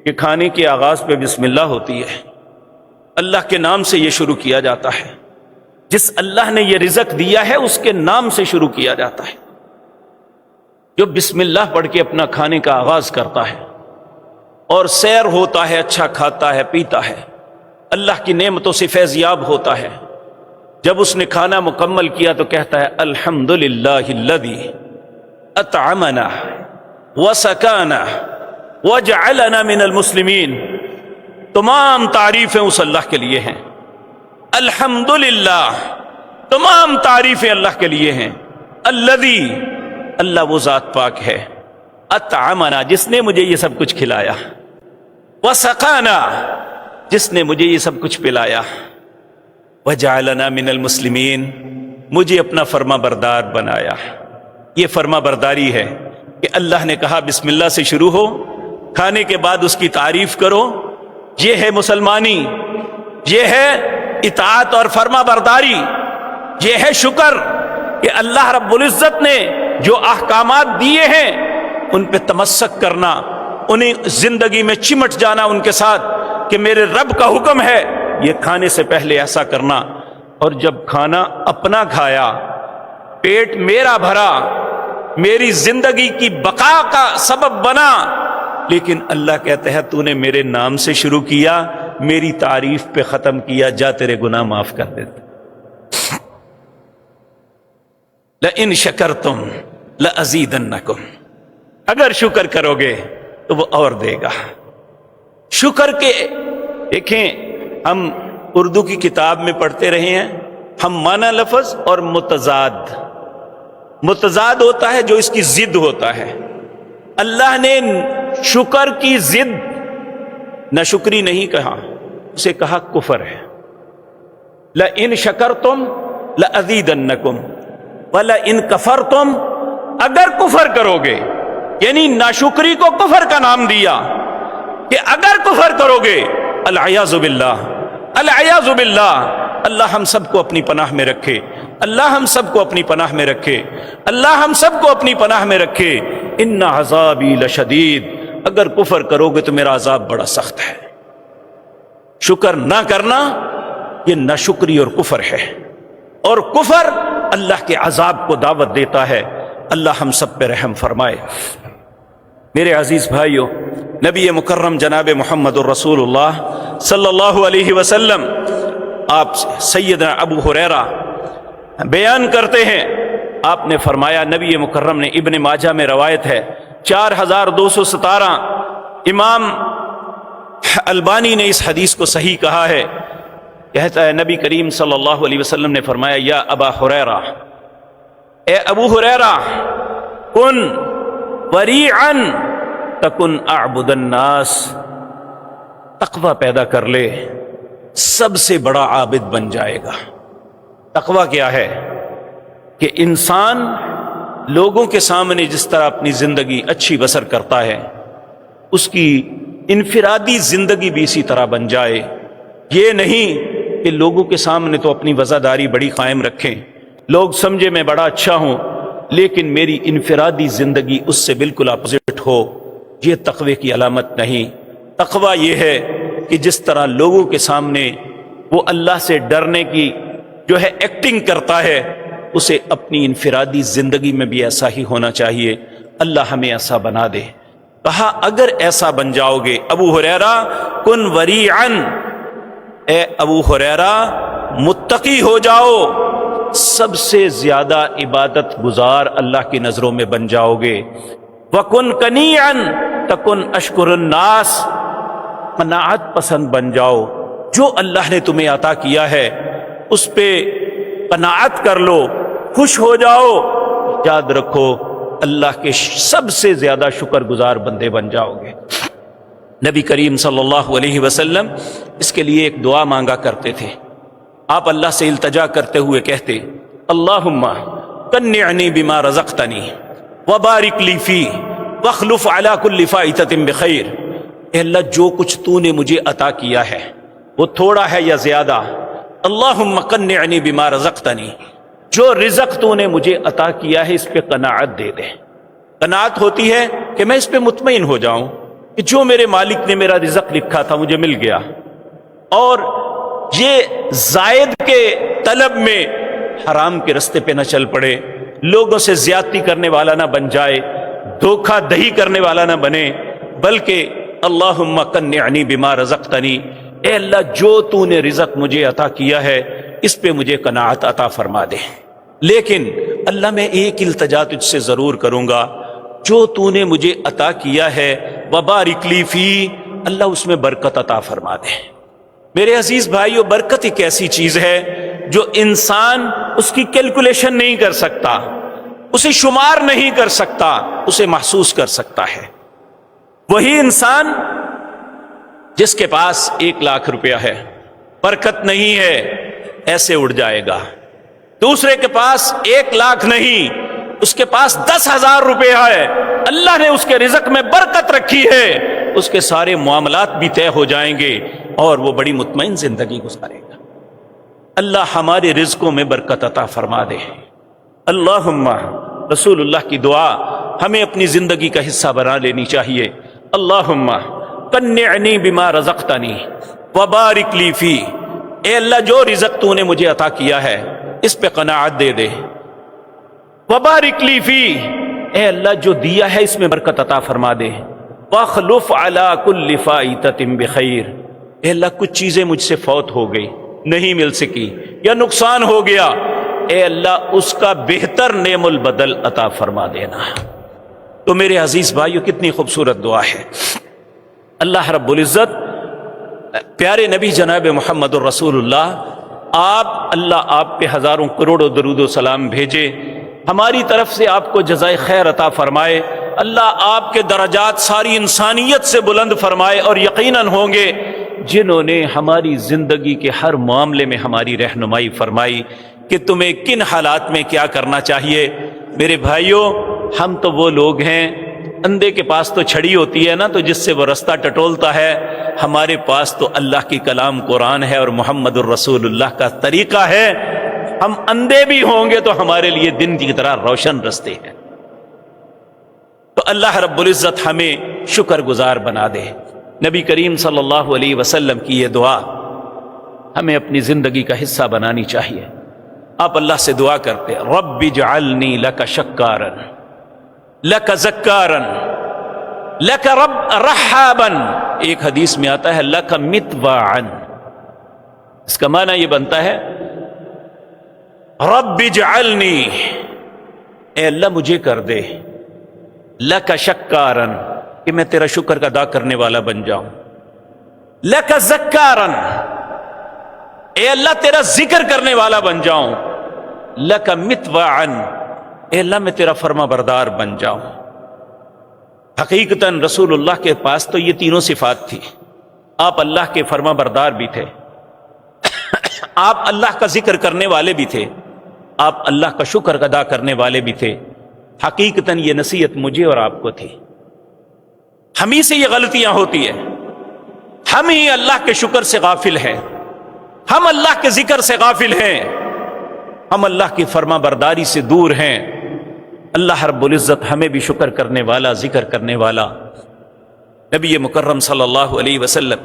کہ کھانے کے آغاز پہ بسم اللہ ہوتی ہے، اللہ کے نام سے یہ شروع کیا جاتا ہے، جس اللہ نے یہ رزق دیا ہے اس کے نام سے شروع کیا جاتا ہے۔ جو بسم اللہ پڑھ کے اپنا کھانے کا آغاز کرتا ہے اور سیر ہوتا ہے، اچھا کھاتا ہے پیتا ہے، اللہ کی نعمتوں سے فیضیاب ہوتا ہے، جب اس نے کھانا مکمل کیا تو کہتا ہے الحمدللہ الذی اطعمنا وسکانا وجعلنا من المسلمین۔ تمام تعریفیں اس اللہ کے لیے ہیں، الحمدللہ، تمام تعریفیں اللہ کے لیے ہیں۔ الذی، اللہ وہ ذات پاک ہے، اطعمنا، جس نے مجھے یہ سب کچھ کھلایا، وسقانا، جس نے مجھے یہ سب کچھ پلایا، وجعلنا من المسلمین، مجھے اپنا فرما بردار بنایا۔ یہ فرما برداری ہے کہ اللہ نے کہا بسم اللہ سے شروع ہو، کھانے کے بعد اس کی تعریف کرو۔ یہ ہے مسلمانی، یہ ہے اطاعت اور فرما برداری، یہ ہے شکر کہ اللہ رب العزت نے جو احکامات دیے ہیں ان پہ تمسک کرنا، انہیں زندگی میں چمٹ جانا ان کے ساتھ کہ میرے رب کا حکم ہے یہ کھانے سے پہلے ایسا کرنا۔ اور جب کھانا اپنا کھایا، پیٹ میرا بھرا، میری زندگی کی بقا کا سبب بنا، لیکن اللہ کہتا ہے تو نے میرے نام سے شروع کیا، میری تعریف پہ ختم کیا، جا تیرے گناہ معاف کر دیتا۔ لَإِن شَكَرْتُمْ لَأَزِيدَنَّكُمْ، اگر شکر کرو گے تو وہ اور دے گا۔ شکر کے دیکھیں، ہم اردو کی کتاب میں پڑھتے رہے ہیں، ہم معنی لفظ اور متضاد، متضاد ہوتا ہے جو اس کی ضد ہوتا ہے۔ اللہ نے شکر کی ضد ناشکری نہیں کہا، اسے کہا کفر ہے۔ لَإِن شَكَرْتُمْ لَأَزِيدَنَّكُمْ وَلَإِن كَفَرْتُمْ، اگر کفر کرو گے، یعنی ناشکری کو کفر کا نام دیا کہ اگر کفر کرو گے، العیاذ باللہ، العیاذ باللہ۔ اللہ ہم سب کو اپنی پناہ میں رکھے، اللہ ہم سب کو اپنی پناہ میں رکھے، اللہ ہم سب کو اپنی پناہ میں رکھے۔ ان عذابی لشدید، اگر کفر کرو گے تو میرا عذاب بڑا سخت ہے۔ شکر نہ کرنا یہ ناشکری اور کفر ہے، اور کفر اللہ کے عذاب کو دعوت دیتا ہے۔ اللہ ہم سب پہ رحم فرمائے۔ میرے عزیز بھائیو، نبی مکرم جناب محمد الرسول اللہ صلی اللہ علیہ وسلم، آپ سیدنا ابو ہریرہ بیان کرتے ہیں، آپ نے فرمایا، نبی مکرم نے، ابن ماجہ میں روایت ہے 4217، امام البانی نے اس حدیث کو صحیح کہا ہے، کہتا ہے نبی کریم صلی اللہ علیہ وسلم نے فرمایا، یا ابا ہریرہ، اے ابو ہریرہ، کن وریعا تکن اعبد الناس، تقوی پیدا کر لے، سب سے بڑا عابد بن جائے گا۔ تقویٰ کیا ہے کہ انسان لوگوں کے سامنے جس طرح اپنی زندگی اچھی بسر کرتا ہے اس کی انفرادی زندگی بھی اسی طرح بن جائے. یہ نہیں کہ لوگوں کے سامنے تو اپنی وزاداری بڑی قائم رکھیں, لوگ سمجھے میں بڑا اچھا ہوں لیکن میری انفرادی زندگی اس سے بالکل اپوزٹ ہو. یہ تقوی کی علامت نہیں. تقوی یہ ہے کہ جس طرح لوگوں کے سامنے وہ اللہ سے ڈرنے کی جو ہے ایکٹنگ کرتا ہے اسے اپنی انفرادی زندگی میں بھی ایسا ہی ہونا چاہیے. اللہ ہمیں ایسا بنا دے. کہا اگر ایسا بن جاؤ گے, ابو ہریرہ کن وریعا, اے ابو ہریرہ متقی ہو جاؤ, سب سے زیادہ عبادت گزار اللہ کی نظروں میں بن جاؤ گے. وَكُن قَنِيعًا تَكُن أَشْكُرُ النَّاسِ, قناعت پسند بن جاؤ. جو اللہ نے تمہیں عطا کیا ہے اس پہ قناعت کر لو, خوش ہو جاؤ. یاد رکھو اللہ کے سب سے زیادہ شکر گزار بندے بن جاؤ گے. نبی کریم صلی اللہ علیہ وسلم اس کے لیے ایک دعا مانگا کرتے تھے. آپ اللہ سے التجا کرتے ہوئے کہتے اللہم قنعنی بما رزقتنی وبارک لی فی واخلف علی کل فائتۃ بخیر. اے اللہ جو کچھ تو نے مجھے عطا کیا ہے وہ تھوڑا ہے یا زیادہ, اللہم قنعنی بما رزقتنی, جو رزق تو نے مجھے عطا کیا ہے اس پہ قناعت دے دے. قناعت ہوتی ہے کہ میں اس پہ مطمئن ہو جاؤں کہ جو میرے مالک نے میرا رزق لکھا تھا مجھے مل گیا, اور یہ زائد کے طلب میں حرام کے رستے پہ نہ چل پڑے, لوگوں سے زیادتی کرنے والا نہ بن جائے, دھوکہ دہی کرنے والا نہ بنے, بلکہ اللہم قنعنی بما رزقتنی, اے اللہ جو تو نے رزق مجھے عطا کیا ہے اس پہ مجھے قناعت عطا فرما دے. لیکن اللہ میں ایک التجا تجھ سے ضرور کروں گا, جو تو نے مجھے عطا کیا ہے وبارک لی فی, اللہ اس میں برکت عطا فرما دے. میرے عزیز بھائیو, برکت ایک ایسی چیز ہے جو انسان اس کی کیلکولیشن نہیں کر سکتا, اسے شمار نہیں کر سکتا, اسے محسوس کر سکتا ہے. وہی انسان جس کے پاس 1,00,000 روپیہ ہے, برکت نہیں ہے, ایسے اڑ جائے گا. دوسرے کے پاس 1,00,000 نہیں, اس کے پاس 10,000 روپیہ ہے, اللہ نے اس کے رزق میں برکت رکھی ہے, اس کے سارے معاملات بھی طے ہو جائیں گے اور وہ بڑی مطمئن زندگی گزارے گا. اللہ ہمارے رزقوں میں برکت عطا فرما دے. اللہم, رسول اللہ کی دعا ہمیں اپنی زندگی کا حصہ بنا لینی چاہیے. اللہم قنعنی بما رزقتنی وبارک لی فی, اے اللہ جو رزق تو نے مجھے عطا کیا ہے اس پہ قناعت دے دے. وبارک لی فی, اے اللہ جو دیا ہے اس میں برکت عطا فرما دے. واخلف علی کل فائتۃ بخیر, اے اللہ کچھ چیزیں مجھ سے فوت ہو گئی, نہیں مل سکی یا نقصان ہو گیا, اے اللہ اس کا بہتر نعم البدل عطا فرما دینا. تو میرے عزیز بھائیو کتنی خوبصورت دعا ہے. اللہ رب العزت پیارے نبی جناب محمد الرسول اللہ آپ پہ ہزاروں کروڑوں درود و سلام بھیجے, ہماری طرف سے آپ کو جزائے خیر عطا فرمائے. اللہ آپ کے درجات ساری انسانیت سے بلند فرمائے, اور یقیناً ہوں گے جنہوں نے ہماری زندگی کے ہر معاملے میں ہماری رہنمائی فرمائی کہ تمہیں کن حالات میں کیا کرنا چاہیے. میرے بھائیوں, ہم تو وہ لوگ ہیں, اندھے کے پاس تو چھڑی ہوتی ہے نا, تو جس سے وہ رستہ ٹٹولتا ہے. ہمارے پاس تو اللہ کی کلام قرآن ہے اور محمد الرسول اللہ کا طریقہ ہے. ہم اندھے بھی ہوں گے تو ہمارے لیے دن کی طرح روشن رستے ہیں. تو اللہ رب العزت ہمیں شکر گزار بنا دے. نبی کریم صلی اللہ علیہ وسلم کی یہ دعا ہمیں اپنی زندگی کا حصہ بنانی چاہیے. آپ اللہ سے دعا کرتے رب اجعلنی لک شکارا لک ذکارا لک رب رحابا, ایک حدیث میں آتا ہے لک متواعا. اس کا معنی یہ بنتا ہے رب اجعلنی, اے اللہ مجھے کر دے, لک شکارا, کہ میں تیرا شکر ادا کرنے والا بن جاؤں, لک ذکارا, اے اللہ تیرا ذکر کرنے والا بن جاؤں, لک متواعا, اے اللہ میں تیرا فرما بردار بن جاؤں. حقیقتاً رسول اللہ کے پاس تو یہ تینوں صفات تھی. آپ اللہ کے فرما بردار بھی تھے, آپ اللہ کا ذکر کرنے والے بھی تھے، آپ اللہ کا شکر ادا کرنے والے بھی تھے۔ حقیقتاً یہ نصیحت مجھے اور آپ کو تھی۔ ہم ہی سے یہ غلطیاں ہوتی ہیں، ہم ہی اللہ کے شکر سے غافل ہیں، ہم اللہ کے ذکر سے غافل ہیں، ہم اللہ کی فرما برداری سے دور ہیں۔ اللہ رب العزت ہمیں بھی شکر کرنے والا، ذکر کرنے والا۔ نبی مکرم صلی اللہ علیہ وسلم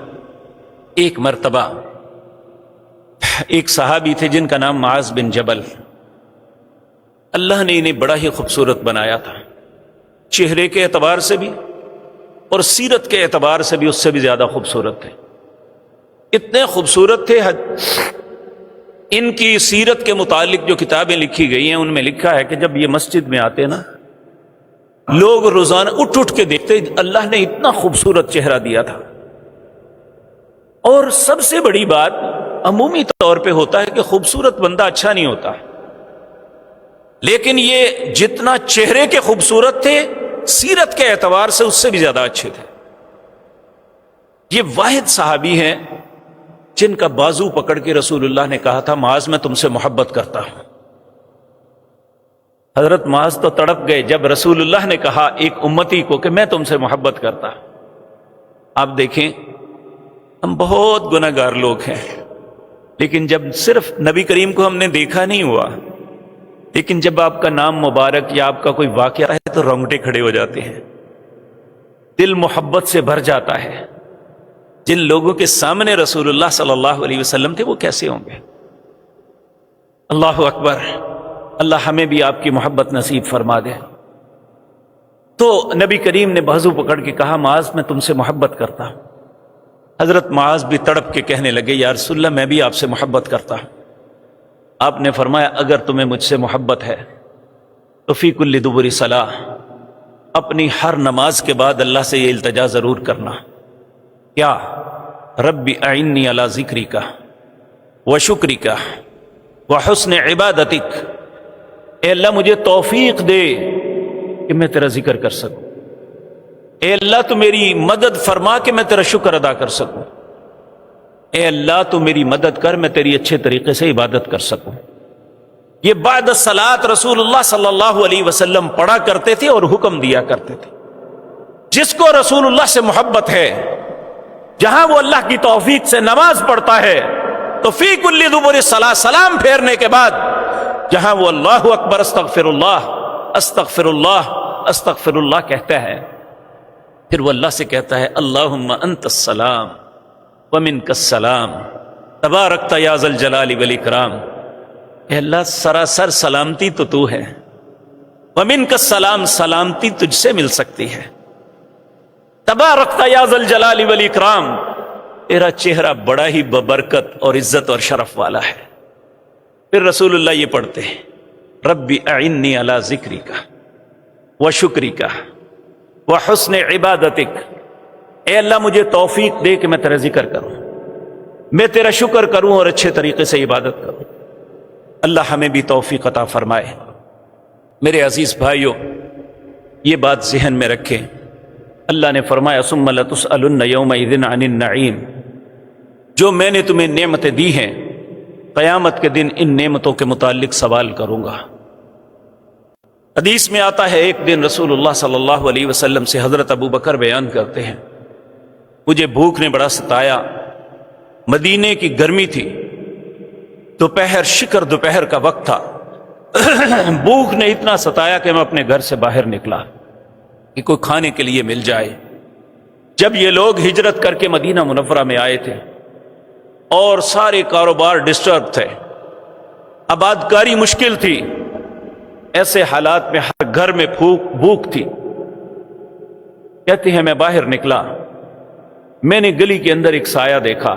ایک مرتبہ ایک صحابی تھے جن کا نام معاذ بن جبل، اللہ نے انہیں بڑا ہی خوبصورت بنایا تھا، چہرے کے اعتبار سے بھی اور سیرت کے اعتبار سے بھی اس سے بھی زیادہ خوبصورت تھے، اتنے خوبصورت تھے۔ ان کی سیرت کے متعلق جو کتابیں لکھی گئی ہیں ان میں لکھا ہے کہ جب یہ مسجد میں آتے نا، لوگ روزانہ اٹھ اٹھ کے دیکھتے اللہ نے اتنا خوبصورت چہرہ دیا تھا۔ اور سب سے بڑی بات عمومی طور پہ ہوتا ہے کہ خوبصورت بندہ اچھا نہیں ہوتا، لیکن یہ جتنا چہرے کے خوبصورت تھے سیرت کے اعتبار سے اس سے بھی زیادہ اچھے تھے۔ یہ واحد صحابی ہیں جن کا بازو پکڑ کے رسول اللہ نے کہا تھا معاذ میں تم سے محبت کرتا ہوں۔ حضرت معاذ تو تڑپ گئے جب رسول اللہ نے کہا ایک امتی کو کہ میں تم سے محبت کرتا ہوں۔ آپ دیکھیں ہم بہت گناہ گار لوگ ہیں، لیکن جب صرف نبی کریم کو ہم نے دیکھا نہیں ہوا، لیکن جب آپ کا نام مبارک یا آپ کا کوئی واقعہ ہے تو رونگٹے کھڑے ہو جاتے ہیں، دل محبت سے بھر جاتا ہے۔ جن لوگوں کے سامنے رسول اللہ صلی اللہ علیہ وسلم تھے وہ کیسے ہوں گے؟ اللہ اکبر، اللہ ہمیں بھی آپ کی محبت نصیب فرما دے۔ تو نبی کریم نے بازو پکڑ کے کہا معاذ میں تم سے محبت کرتا ہوں۔ حضرت معاذ بھی تڑپ کے کہنے لگے یا رسول اللہ میں بھی آپ سے محبت کرتا ہوں۔ آپ نے فرمایا اگر تمہیں مجھ سے محبت ہے تو فی کل دبر صلاح، اپنی ہر نماز کے بعد اللہ سے یہ التجا ضرور کرنا، کیا رب اعنی علی ذکرک و شکرک و حسن عبادتک، اے اللہ مجھے توفیق دے کہ میں تیرا ذکر کر سکوں، اے اللہ تو میری مدد فرما کہ میں تیرا شکر ادا کر سکوں، اے اللہ تو میری مدد کر میں تیری اچھے طریقے سے عبادت کر سکوں۔ یہ بعد الصلاۃ رسول اللہ صلی اللہ علیہ وسلم پڑھا کرتے تھے اور حکم دیا کرتے تھے۔ جس کو رسول اللہ سے محبت ہے، جہاں وہ اللہ کی توفیق سے نماز پڑھتا ہے تو فی کل دبر صلاۃ، سلام پھیرنے کے بعد جہاں وہ اللہ اکبر استغفر اللہ استغفر اللہ استغفر اللہ کہتا ہے، پھر وہ اللہ سے کہتا ہے اللہم انت السلام ومنک السلام تبارکت یا ذا الجلال والاکرام، اے اللہ سراسر سلامتی تو ہے، ومنک السلام، سلامتی تجھ سے مل سکتی ہے، تبارکت یا ذا الجلال والاکرام، تیرا چہرہ بڑا ہی ببرکت اور عزت اور شرف والا ہے۔ پھر رسول اللہ یہ پڑھتے ہیں رب اعنی علی ذکرک و شکرک و حسن عبادتک، اے اللہ مجھے توفیق دے کہ میں تیرا ذکر کروں، میں تیرا شکر کروں اور اچھے طریقے سے عبادت کروں۔ اللہ ہمیں بھی توفیق عطا فرمائے۔ میرے عزیز بھائیوں، یہ بات ذہن میں رکھیں، اللہ نے فرمایا ثم لتسألن یومئذ عن النعیم، جو میں نے تمہیں نعمتیں دی ہیں قیامت کے دن ان نعمتوں کے متعلق سوال کروں گا۔ حدیث میں آتا ہے ایک دن رسول اللہ صلی اللہ علیہ وسلم سے حضرت ابو بکر بیان کرتے ہیں مجھے بھوک نے بڑا ستایا، مدینے کی گرمی تھی، دوپہر شکر دوپہر کا وقت تھا، بھوک نے اتنا ستایا کہ میں اپنے گھر سے باہر نکلا کہ کوئی کھانے کے لیے مل جائے۔ جب یہ لوگ ہجرت کر کے مدینہ منورہ میں آئے تھے اور سارے کاروبار ڈسٹرب تھے، آبادکاری مشکل تھی، ایسے حالات میں ہر گھر میں بھوک تھی، کہتے ہیں میں باہر نکلا، میں نے گلی کے اندر ایک سایہ دیکھا،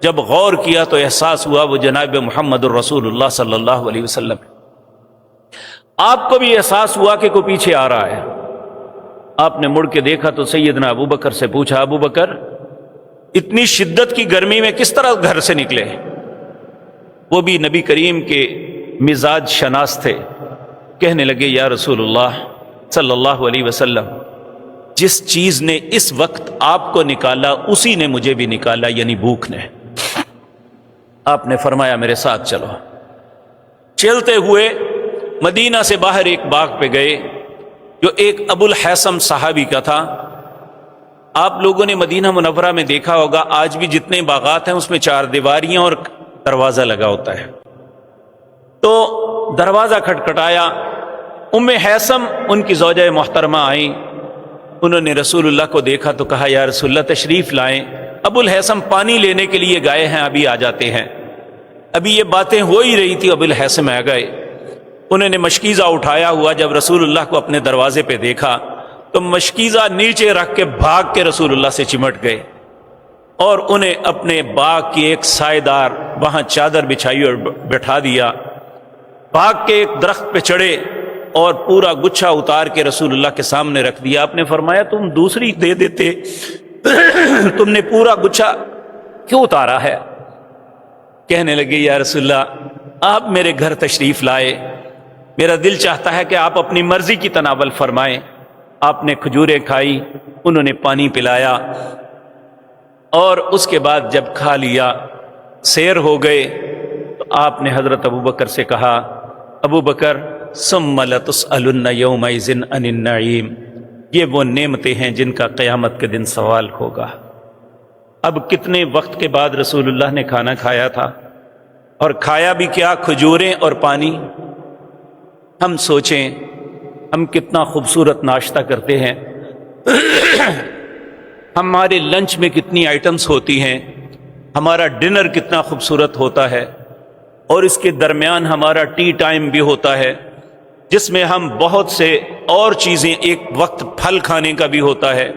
جب غور کیا تو احساس ہوا وہ جناب محمد الرسول اللہ صلی اللہ علیہ وسلم۔ آپ کو بھی احساس ہوا کہ کوئی پیچھے آ رہا ہے، آپ نے مڑ کے دیکھا تو سیدنا ابو بکر سے پوچھا ابو بکر اتنی شدت کی گرمی میں کس طرح گھر سے نکلے؟ وہ بھی نبی کریم کے مزاج شناس تھے، کہنے لگے یا رسول اللہ صلی اللہ علیہ وسلم جس چیز نے اس وقت آپ کو نکالا اسی نے مجھے بھی نکالا، یعنی بھوک نے۔ آپ نے فرمایا میرے ساتھ چلو۔ چلتے ہوئے مدینہ سے باہر ایک باغ پہ گئے جو ایک ابو الحیثم صحابی کا تھا۔ آپ لوگوں نے مدینہ منورہ میں دیکھا ہوگا آج بھی جتنے باغات ہیں اس میں 4 دیواریاں اور دروازہ لگا ہوتا ہے۔ تو دروازہ کھٹکھٹایا، ام حیثم ان کی زوجہ محترمہ آئیں، انہوں نے رسول اللہ کو دیکھا تو کہا یا رسول اللہ تشریف لائیں، ابو الحیثم پانی لینے کے لیے گئے ہیں، ابھی آ جاتے ہیں۔ ابھی یہ باتیں ہو ہی رہی تھی، ابو الحیثم آ گئے۔ انہوں نے مشکیزہ اٹھایا ہوا جب رسول اللہ کو اپنے دروازے پہ دیکھا تو مشکیزہ نیچے رکھ کے بھاگ کے رسول اللہ سے چمٹ گئے اور انہیں اپنے باغ کی ایک سائے دار وہاں چادر بچھائی اور بٹھا دیا۔ باغ کے ایک درخت پہ چڑھے اور پورا گچھا اتار کے رسول اللہ کے سامنے رکھ دیا۔ آپ نے فرمایا تم دوسری دے دیتے، تم نے پورا گچھا کیوں اتارا ہے؟ کہنے لگے یا رسول اللہ آپ میرے گھر تشریف لائے، میرا دل چاہتا ہے کہ آپ اپنی مرضی کی تناول فرمائیں۔ آپ نے کھجوریں کھائی، انہوں نے پانی پلایا، اور اس کے بعد جب کھا لیا سیر ہو گئے تو آپ نے حضرت ابو بکر سے کہا ابو بکر ثم لتسألن یومئذ عن النعیم، یہ وہ نعمتیں ہیں جن کا قیامت کے دن سوال ہوگا۔ اب کتنے وقت کے بعد رسول اللہ نے کھانا کھایا تھا، اور کھایا بھی کیا؟ کھجوریں اور پانی۔ ہم سوچیں ہم کتنا خوبصورت ناشتہ کرتے ہیں، ہمارے لنچ میں کتنی آئٹمز ہوتی ہیں، ہمارا ڈنر کتنا خوبصورت ہوتا ہے، اور اس کے درمیان ہمارا ٹی ٹائم بھی ہوتا ہے جس میں ہم بہت سے اور چیزیں، ایک وقت پھل کھانے کا بھی ہوتا ہے۔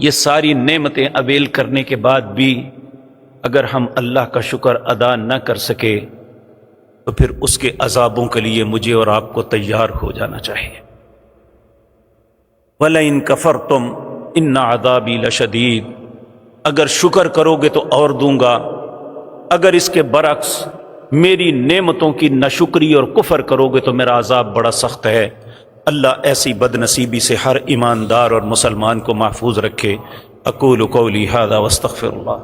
یہ ساری نعمتیں اویل کرنے کے بعد بھی اگر ہم اللہ کا شکر ادا نہ کر سکے تو پھر اس کے عذابوں کے لیے مجھے اور آپ کو تیار ہو جانا چاہیے۔ وَلَئِن كَفَرْتُمْ إِنَّ عَذَابِي لَشَدِيدٌ، اگر شکر کرو گے تو اور دوں گا، اگر اس کے برعکس میری نعمتوں کی ناشکری اور کفر کرو گے تو میرا عذاب بڑا سخت ہے۔ اللہ ایسی بد نصیبی سے ہر ایماندار اور مسلمان کو محفوظ رکھے۔ اقول قولی ھذا واستغفر اللہ۔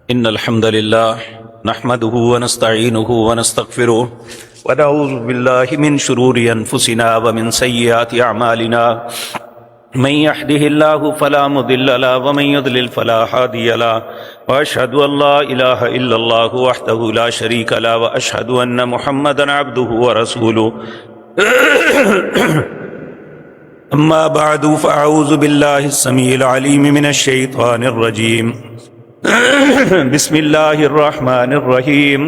ان الحمد لله نحمده ونستعينه ونستغفره ونعوذ بالله من شرور انفسنا ومن سيئات اعمالنا، من يهده الله فلا مضل له ومن يضلل فلا هادي له، واشهد ان لا اله الا الله وحده لا شريك له، واشهد ان محمدا عبده ورسوله۔ اما بعد فاعوذ بالله السميع العليم من الشيطان الرجيم، بسم اللہ الرحمن الرحیم،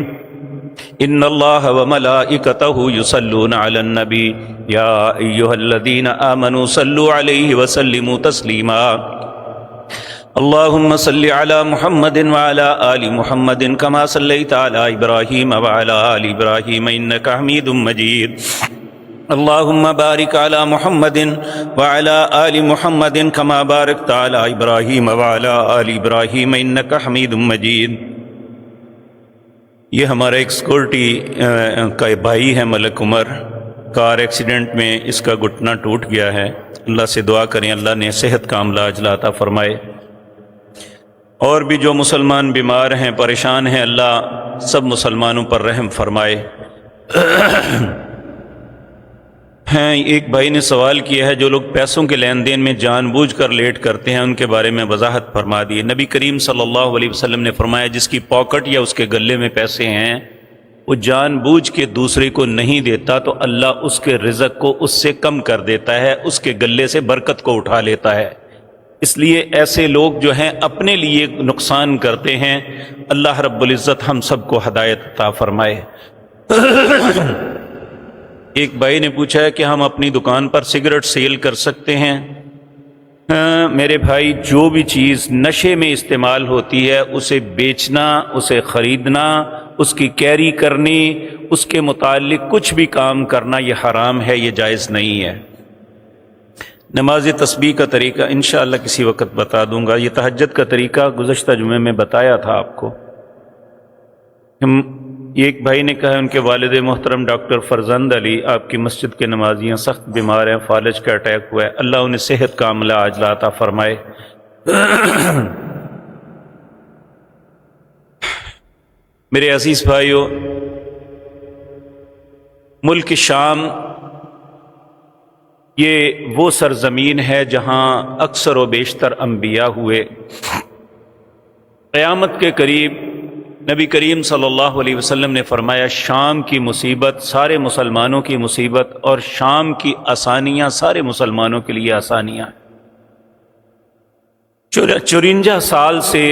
ان اللہ وملائکتہ یصلون علی النبی یا ایہا الذین آمنوا صلوا علیہ وسلموا تسلیما، اللہم صل علی محمد وعلی آل محمد کما صلیت علی ابراہیم وعلی آل ابراہیم انک حمید مجید، اللہم بارک علی محمد وعلی آل محمد کما بارکت علی ابراہیم وعلی آل ابراہیم انک حمید مجید۔ یہ ہمارا ایک سیکورٹی کا بھائی ہے ملک عمر، کار ایکسیڈنٹ میں اس کا گھٹنا ٹوٹ گیا ہے، اللہ سے دعا کریں اللہ نے صحت کاملہ عاجلہ عطا فرمائے۔ اور بھی جو مسلمان بیمار ہیں پریشان ہیں، اللہ سب مسلمانوں پر رحم فرمائے۔ ایک بھائی نے سوال کیا ہے جو لوگ پیسوں کے لین دین میں جان بوجھ کر لیٹ کرتے ہیں ان کے بارے میں وضاحت فرما دی۔ نبی کریم صلی اللہ علیہ وسلم نے فرمایا جس کی پاکٹ یا اس کے گلے میں پیسے ہیں وہ جان بوجھ کے دوسرے کو نہیں دیتا تو اللہ اس کے رزق کو اس سے کم کر دیتا ہے، اس کے گلے سے برکت کو اٹھا لیتا ہے۔ اس لیے ایسے لوگ جو ہیں اپنے لیے نقصان کرتے ہیں، اللہ رب العزت ہم سب کو ہدایت عطا فرمائے۔ ایک بھائی نے پوچھا ہے کہ ہم اپنی دکان پر سگریٹ سیل کر سکتے ہیں؟ میرے بھائی جو بھی چیز نشے میں استعمال ہوتی ہے اسے بیچنا، اسے خریدنا، اس کی کیری کرنی، اس کے متعلق کچھ بھی کام کرنا یہ حرام ہے، یہ جائز نہیں ہے۔ نماز تسبیح کا طریقہ انشاءاللہ کسی وقت بتا دوں گا۔ یہ تہجد کا طریقہ گزشتہ جمعے میں بتایا تھا آپ کو۔ ایک بھائی نے کہا ان کے والد محترم ڈاکٹر فرزند علی آپ کی مسجد کے نمازیاں سخت بیمار ہیں، فالج کا اٹیک ہوا ہے، اللہ انہیں صحت کاملہ عاجلہ عطا فرمائے۔ میرے عزیز بھائیو، ملک شام یہ وہ سرزمین ہے جہاں اکثر و بیشتر انبیاء ہوئے۔ قیامت کے قریب نبی کریم صلی اللہ علیہ وسلم نے فرمایا شام کی مصیبت سارے مسلمانوں کی مصیبت، اور شام کی آسانیاں سارے مسلمانوں کے لیے آسانیاں ہیں۔ 54 سال سے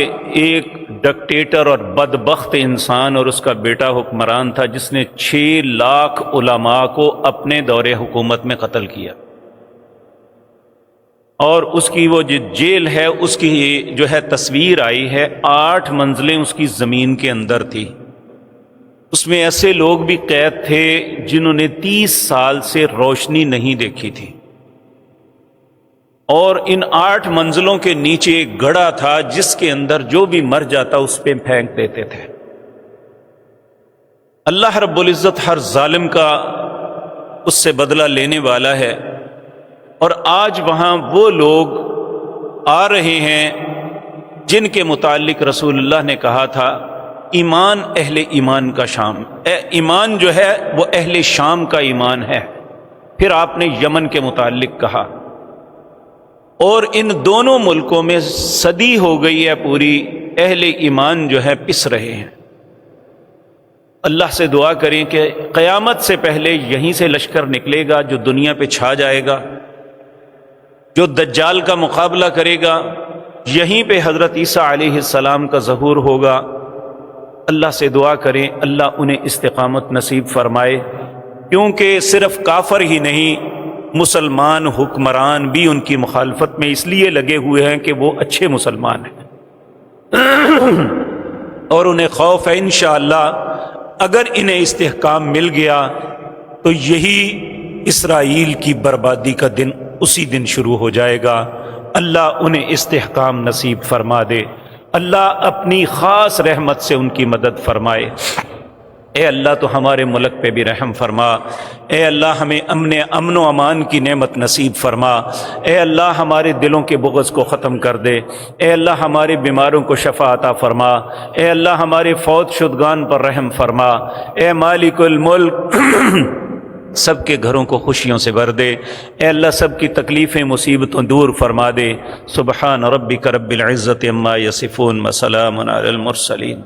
ایک ڈکٹیٹر اور بدبخت انسان اور اس کا بیٹا حکمران تھا جس نے 6 لاکھ علماء کو اپنے دور حکومت میں قتل کیا، اور اس کی وہ جو جیل ہے اس کی جو ہے تصویر آئی ہے، 8 منزلیں اس کی زمین کے اندر تھی۔ اس میں ایسے لوگ بھی قید تھے جنہوں نے 30 سال سے روشنی نہیں دیکھی تھی، اور ان 8 منزلوں کے نیچے ایک گڑھا تھا جس کے اندر جو بھی مر جاتا اس پہ پھینک دیتے تھے۔ اللہ رب العزت ہر ظالم کا اس سے بدلہ لینے والا ہے، اور آج وہاں وہ لوگ آ رہے ہیں جن کے متعلق رسول اللہ نے کہا تھا ایمان اہل ایمان کا شام، ایمان جو ہے وہ اہل شام کا ایمان ہے۔ پھر آپ نے یمن کے متعلق کہا، اور ان دونوں ملکوں میں صدی ہو گئی ہے پوری، اہل ایمان جو ہے پس رہے ہیں۔ اللہ سے دعا کریں کہ قیامت سے پہلے یہیں سے لشکر نکلے گا جو دنیا پہ چھا جائے گا، جو دجال کا مقابلہ کرے گا، یہیں پہ حضرت عیسیٰ علیہ السلام کا ظہور ہوگا۔ اللہ سے دعا کریں اللہ انہیں استقامت نصیب فرمائے، کیونکہ صرف کافر ہی نہیں مسلمان حکمران بھی ان کی مخالفت میں اس لیے لگے ہوئے ہیں کہ وہ اچھے مسلمان ہیں، اور انہیں خوف ہے انشاءاللہ اگر انہیں استحکام مل گیا تو یہی اسرائیل کی بربادی کا دن اسی دن شروع ہو جائے گا۔ اللہ انہیں استحکام نصیب فرما دے، اللہ اپنی خاص رحمت سے ان کی مدد فرمائے۔ اے اللہ تو ہمارے ملک پہ بھی رحم فرما، اے اللہ ہمیں امن و امان کی نعمت نصیب فرما، اے اللہ ہمارے دلوں کے بغض کو ختم کر دے، اے اللہ ہمارے بیماروں کو شفا عطا فرما، اے اللہ ہمارے فوت شدگان پر رحم فرما، اے مالک الملک سب کے گھروں کو خوشیوں سے بھر دے، اے اللہ سب کی تکلیفیں مصیبتوں دور فرما دے۔ سبحان ربک رب العزت عما یصفون وسلام علی المرسلین۔